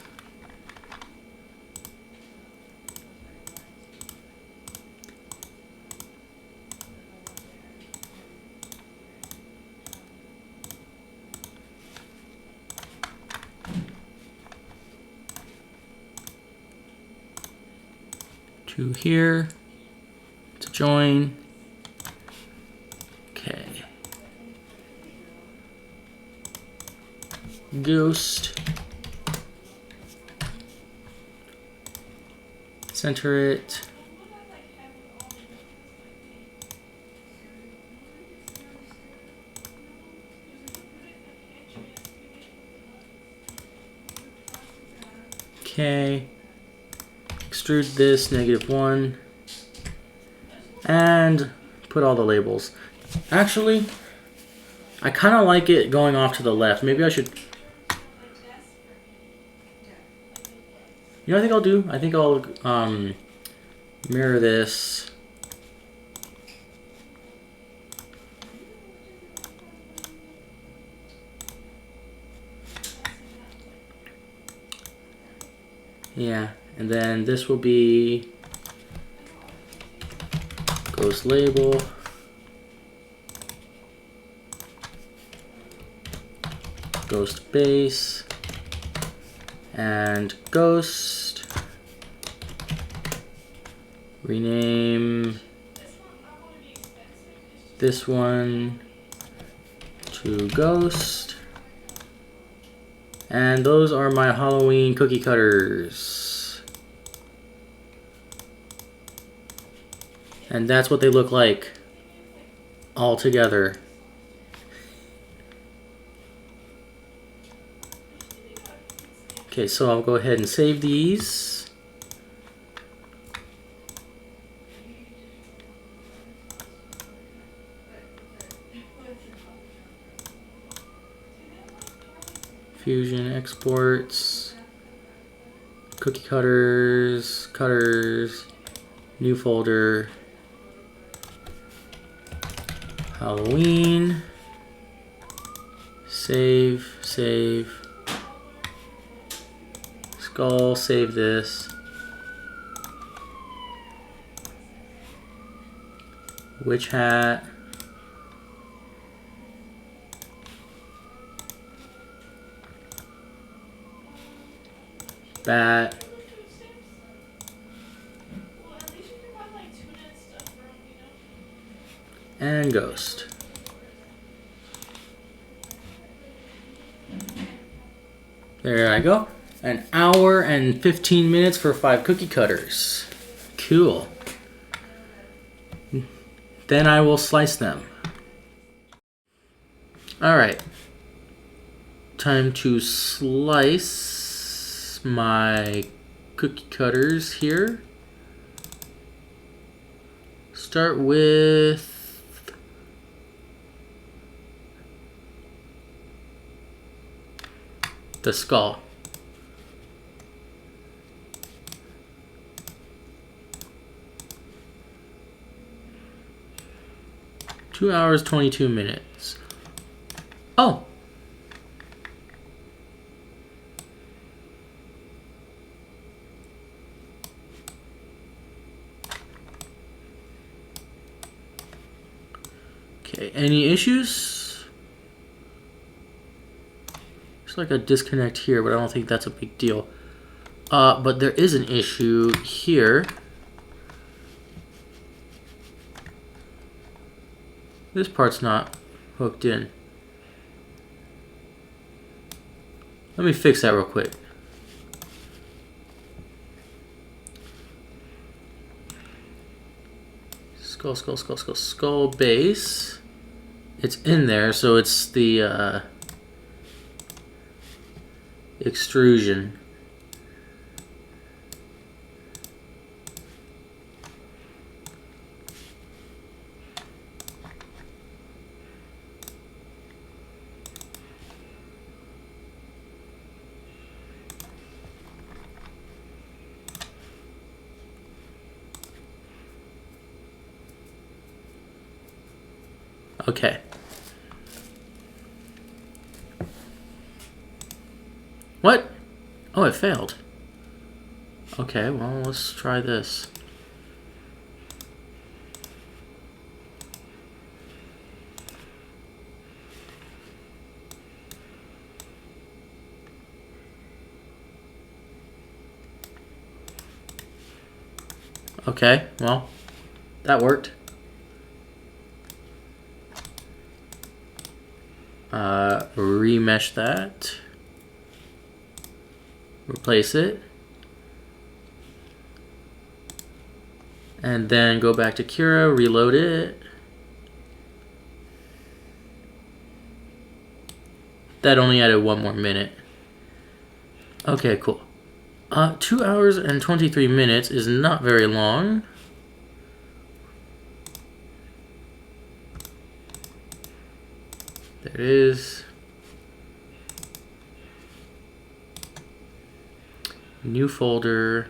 S1: To here to join. Okay. Ghost. Center it. Okay. Extrude this -1 and put all the labels. Actually, I kind of like it going off to the left. Maybe I should. You know what I think I'll do? I think I'll mirror this. Yeah, and then this will be ghost label. Ghost base. And ghost. Rename this one to ghost. And those are my Halloween cookie cutters. And that's what they look like all together. Okay, so I'll go ahead and save these. Fusion exports, cookie cutters, cutters, new folder, Halloween, save, save. Skull, save this. Witch hat. Bat. And ghost. There I go. An hour and 15 minutes for 5 cookie cutters. Cool. Then I will slice them. All right. Time to slice my cookie cutters here. Start with the skull. Two hours, 22 minutes. Oh. Okay, any issues? Looks like a disconnect here, but I don't think that's a big deal. But there is an issue here. This part's not hooked in. Let me fix that real quick. Skull base. It's in there, so it's the extrusion. Okay. What? Oh, it failed. Okay, well, let's try this. Okay, well, that worked. Remesh that. Replace it. And then go back to Cura, reload it. That only added 1 more minute. Okay, cool. 2 hours and 23 minutes is not very long. There it is. New folder.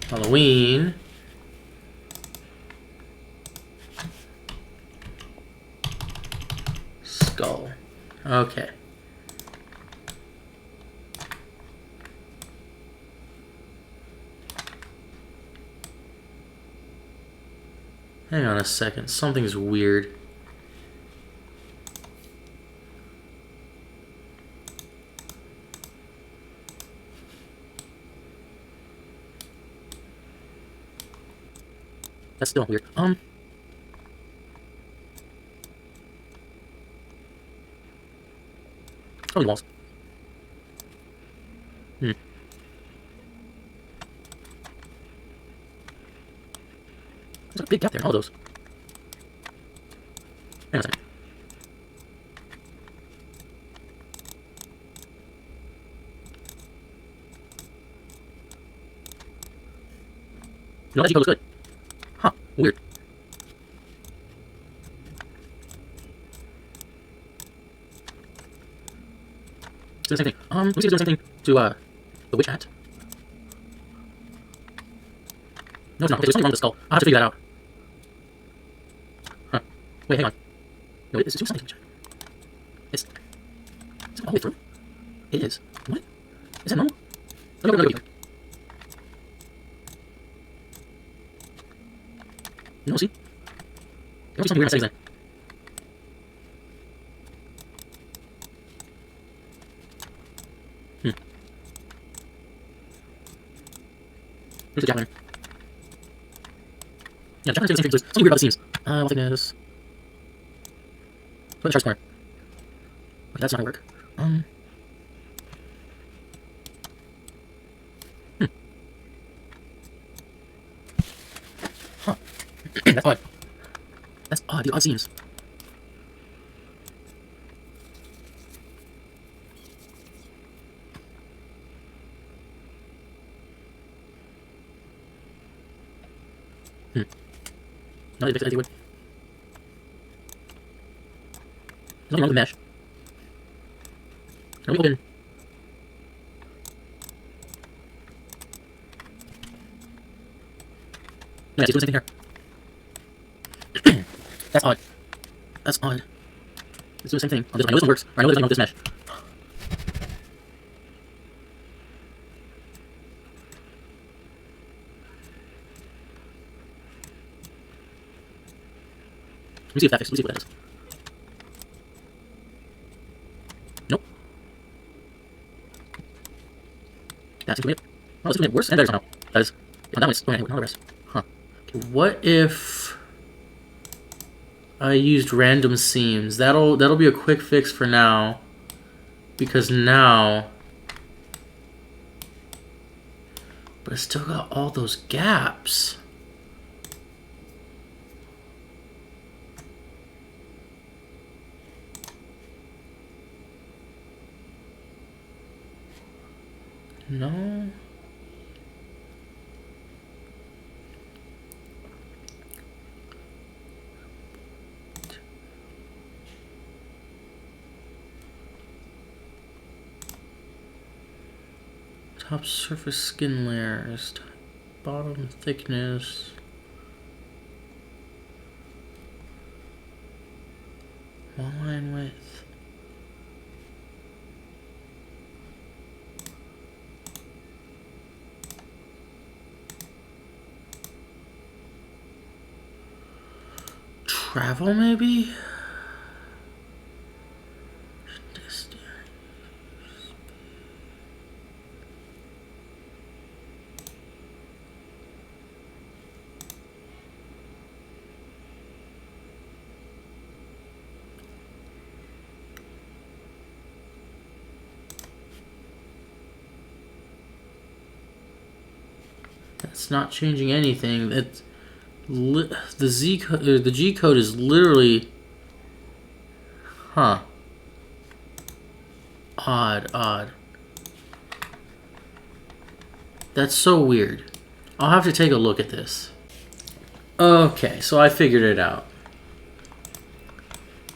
S1: Halloween. Skull. Okay. Hang on a second. Something's weird. That's still weird. Probably walls. There's a big gap there in all those. Hang on a second. No, that G looks good. Huh, weird. It's doing the same thing. Let me see if it's doing the same thing to the witch hat. No, it's not. Okay, there's something wrong with the skull. I'll have to figure that out. Huh. Wait, hang on. No, it's doing something. Is it all the way through? It is. What? Is that normal? Let me go here. No, see? There must be something weird in my settings then. Here's the javelin. Yeah, the javelin's doing the same thing. There's something weird about the seams. Wall thickness. Put in the sharp corner. Okay, that's not gonna work. Huh. That's odd. That's odd, the odd seams. No, they fixed it as they would. There's nothing wrong with the mesh. Now we open. Yeah, it's doing the same thing here. That's odd. That's odd. It's doing the same thing. On this one. I know this one works. Or I know there's nothing wrong with this mesh. me see if that fixes it. Let me see what that is. Nope. That's making it. Oh, this is making it worse and better somehow. That is. Yeah, that one's going ahead with all the rest. Huh. Okay, what if I used random seams? That'll be a quick fix for now. Because now, but it's still got all those gaps. No. Top surface skin layers, bottom thickness. Wall line width. Travel maybe? That's not changing anything. It's the Z code, the G code is literally, huh? Odd. That's so weird. I'll have to take a look at this. Okay, so I figured it out.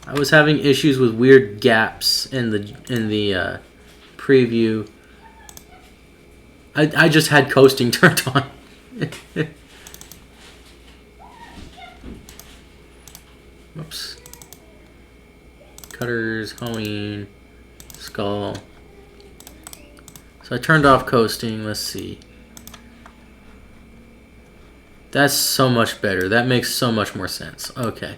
S1: I was having issues with weird gaps in the preview. I just had coasting turned on. Oops. Cutters, hoeing, skull. So I turned off coasting. Let's see. That's so much better. That makes so much more sense. Okay.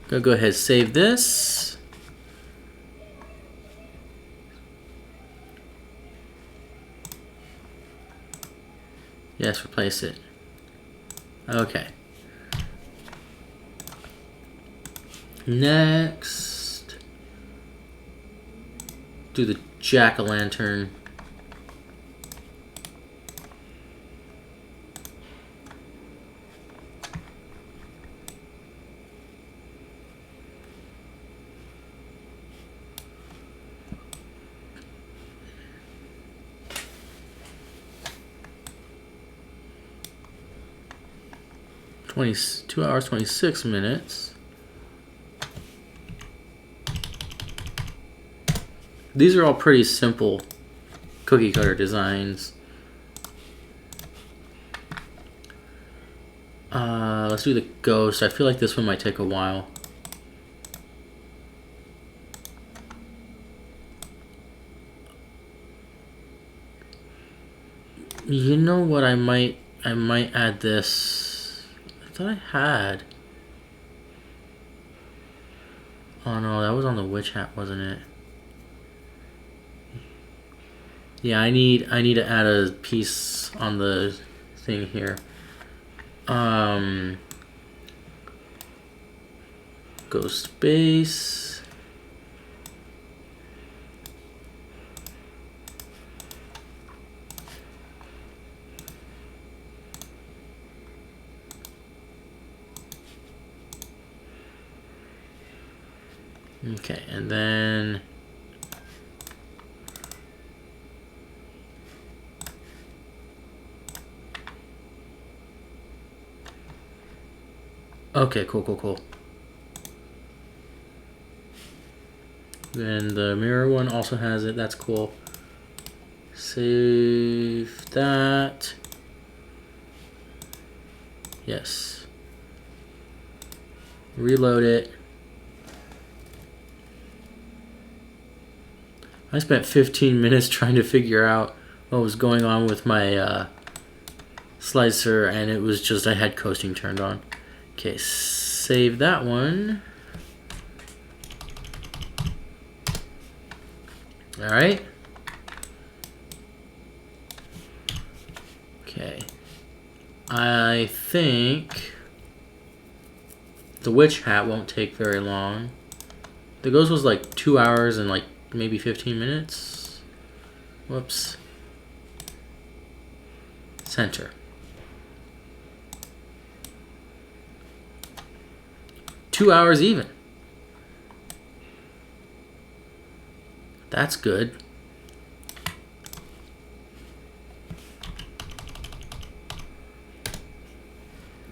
S1: Go ahead, save this. Yes, replace it. Okay. Next, do the jack-o'-lantern. Two hours, 26 minutes. These are all pretty simple cookie cutter designs. Let's do the ghost. I feel like this one might take a while. You know what? I might add this. I thought I had. Oh no, that was on the witch hat, wasn't it? Yeah, I need to add a piece on the thing here. Ghost base. Okay, and then okay, cool. Then the mirror one also has it. That's cool. Save that. Yes. Reload it. I spent 15 minutes trying to figure out what was going on with my slicer, and it was just I had coasting turned on. Okay, save that one. All right. Okay. I think the witch hat won't take very long. The ghost was like 2 hours and like maybe 15 minutes. Whoops. Center. 2 hours even. That's good.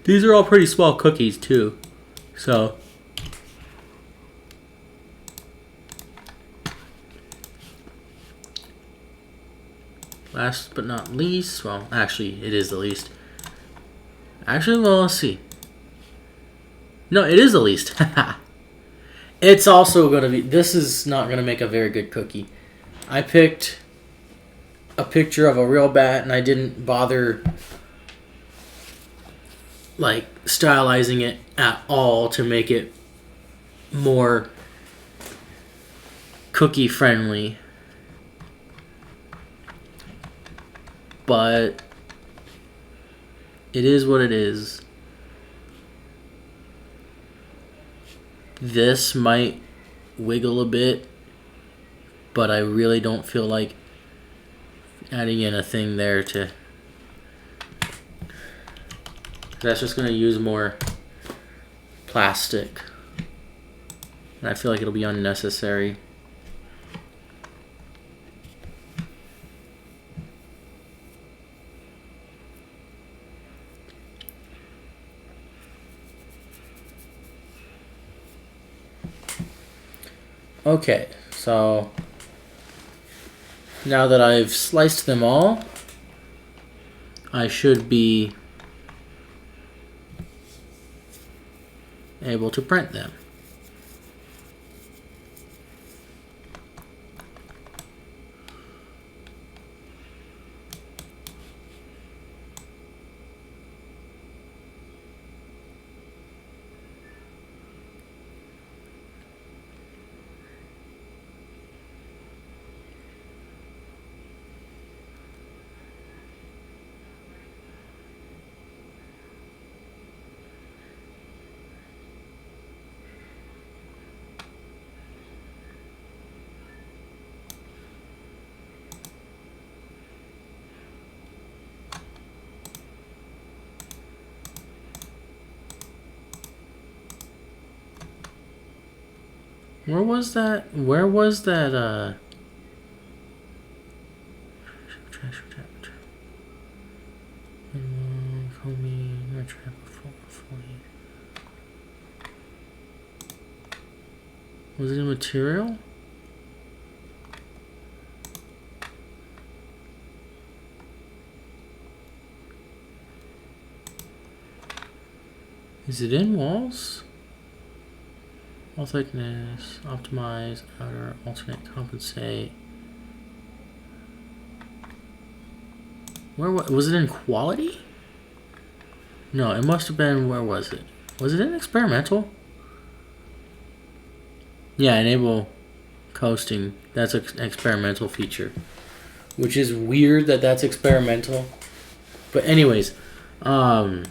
S1: These are all pretty small cookies too. So last but not least, well, actually it is the least. Actually, well, let's see. No, it is the least. It's also going to be, this is not going to make a very good cookie. I picked a picture of a real bat and I didn't bother like stylizing it at all to make it more cookie friendly. But it is what it is. This might wiggle a bit, but I really don't feel like adding in a thing there to... That's just going to use more plastic. And I feel like it'll be unnecessary. Okay, so now that I've sliced them all, I should be able to print them. Where was that? Was it a material? Is it in walls? Wall thickness, optimize, outer, alternate, compensate. Where was it in quality? No, it must have been, where was it? Was it in experimental? Yeah, enable coasting. That's an experimental feature. Which is weird that that's experimental. But anyways, that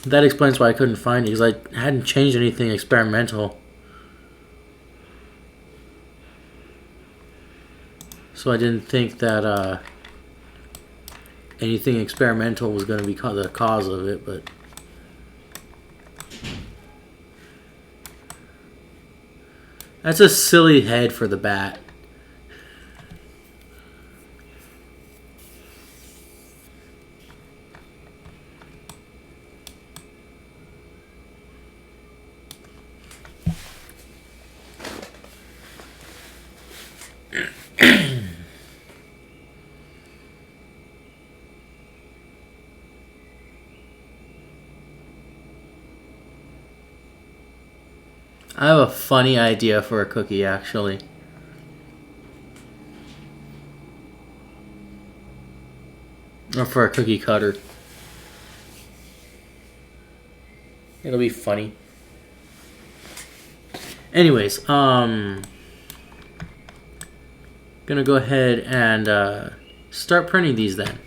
S1: explains why I couldn't find it, because I hadn't changed anything experimental. So I didn't think that anything experimental was going to be the cause of it, but... That's a silly head for the bat. I have a funny idea for a cookie, actually. Or for a cookie cutter. It'll be funny. Anyways, gonna go ahead and start printing these then.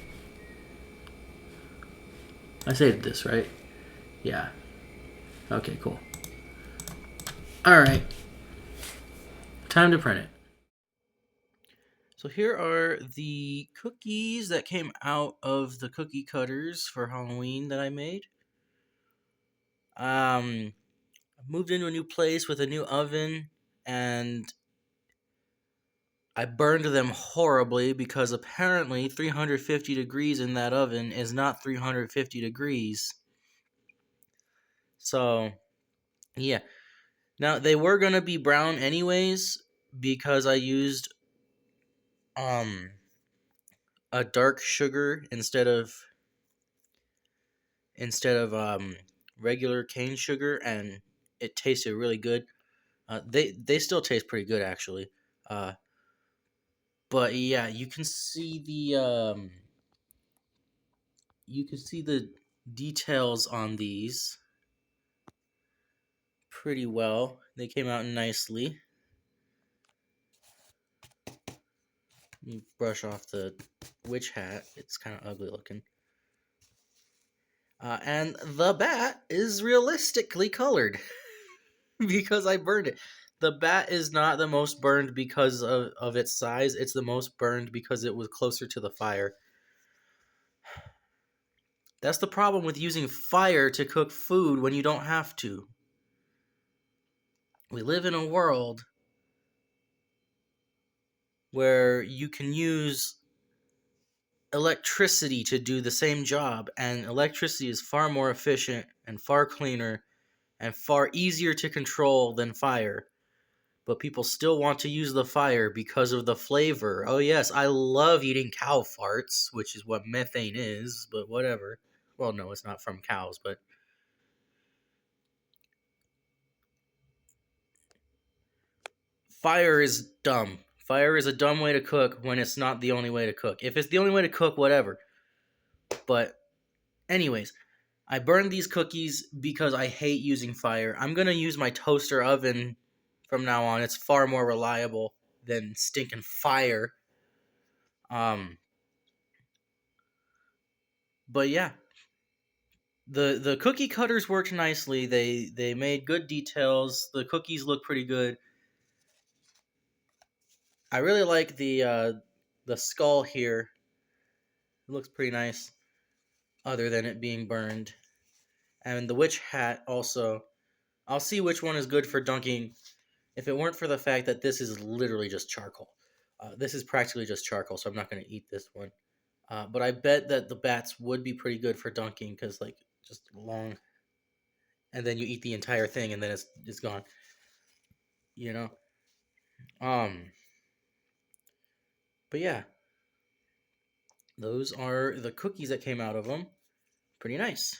S1: I saved this, right? Yeah. Okay, cool. Alright. Time to print it. So here are the cookies that came out of the cookie cutters for Halloween that I made. I moved into a new place with a new oven, and I burned them horribly because apparently 350 degrees in that oven is not 350 degrees. So, yeah. Now, they were going to be brown anyways because I used um a dark sugar instead of regular cane sugar, and it tasted really good. They still taste pretty good actually. Uh, but yeah, you can see the details on these pretty well. They came out nicely. Let me brush off the witch hat. It's kind of ugly looking. And the bat is realistically colored because I burned it. The bat is not the most burned because of its size. It's the most burned because it was closer to the fire. That's the problem with using fire to cook food when you don't have to. We live in a world where you can use electricity to do the same job, and electricity is far more efficient and far cleaner and far easier to control than fire. But people still want to use the fire because of the flavor. Oh, yes, I love eating cow farts, which is what methane is, but whatever. Well, no, it's not from cows, but fire is dumb. Fire is a dumb way to cook when it's not the only way to cook. If it's the only way to cook, whatever. But, anyways, I burned these cookies because I hate using fire. I'm going to use my toaster oven from now on. It's far more reliable than stinking fire. But yeah, the cookie cutters worked nicely. They made good details. The cookies look pretty good. I really like the skull here. It looks pretty nice, other than it being burned. And the witch hat also. I'll see which one is good for dunking. If it weren't for the fact that this is literally just charcoal. This is practically just charcoal, so I'm not going to eat this one. But I bet that the bats would be pretty good for dunking because, like, just long, and then you eat the entire thing, and then it's gone. You know. Um. But yeah, those are the cookies that came out of them. Pretty nice.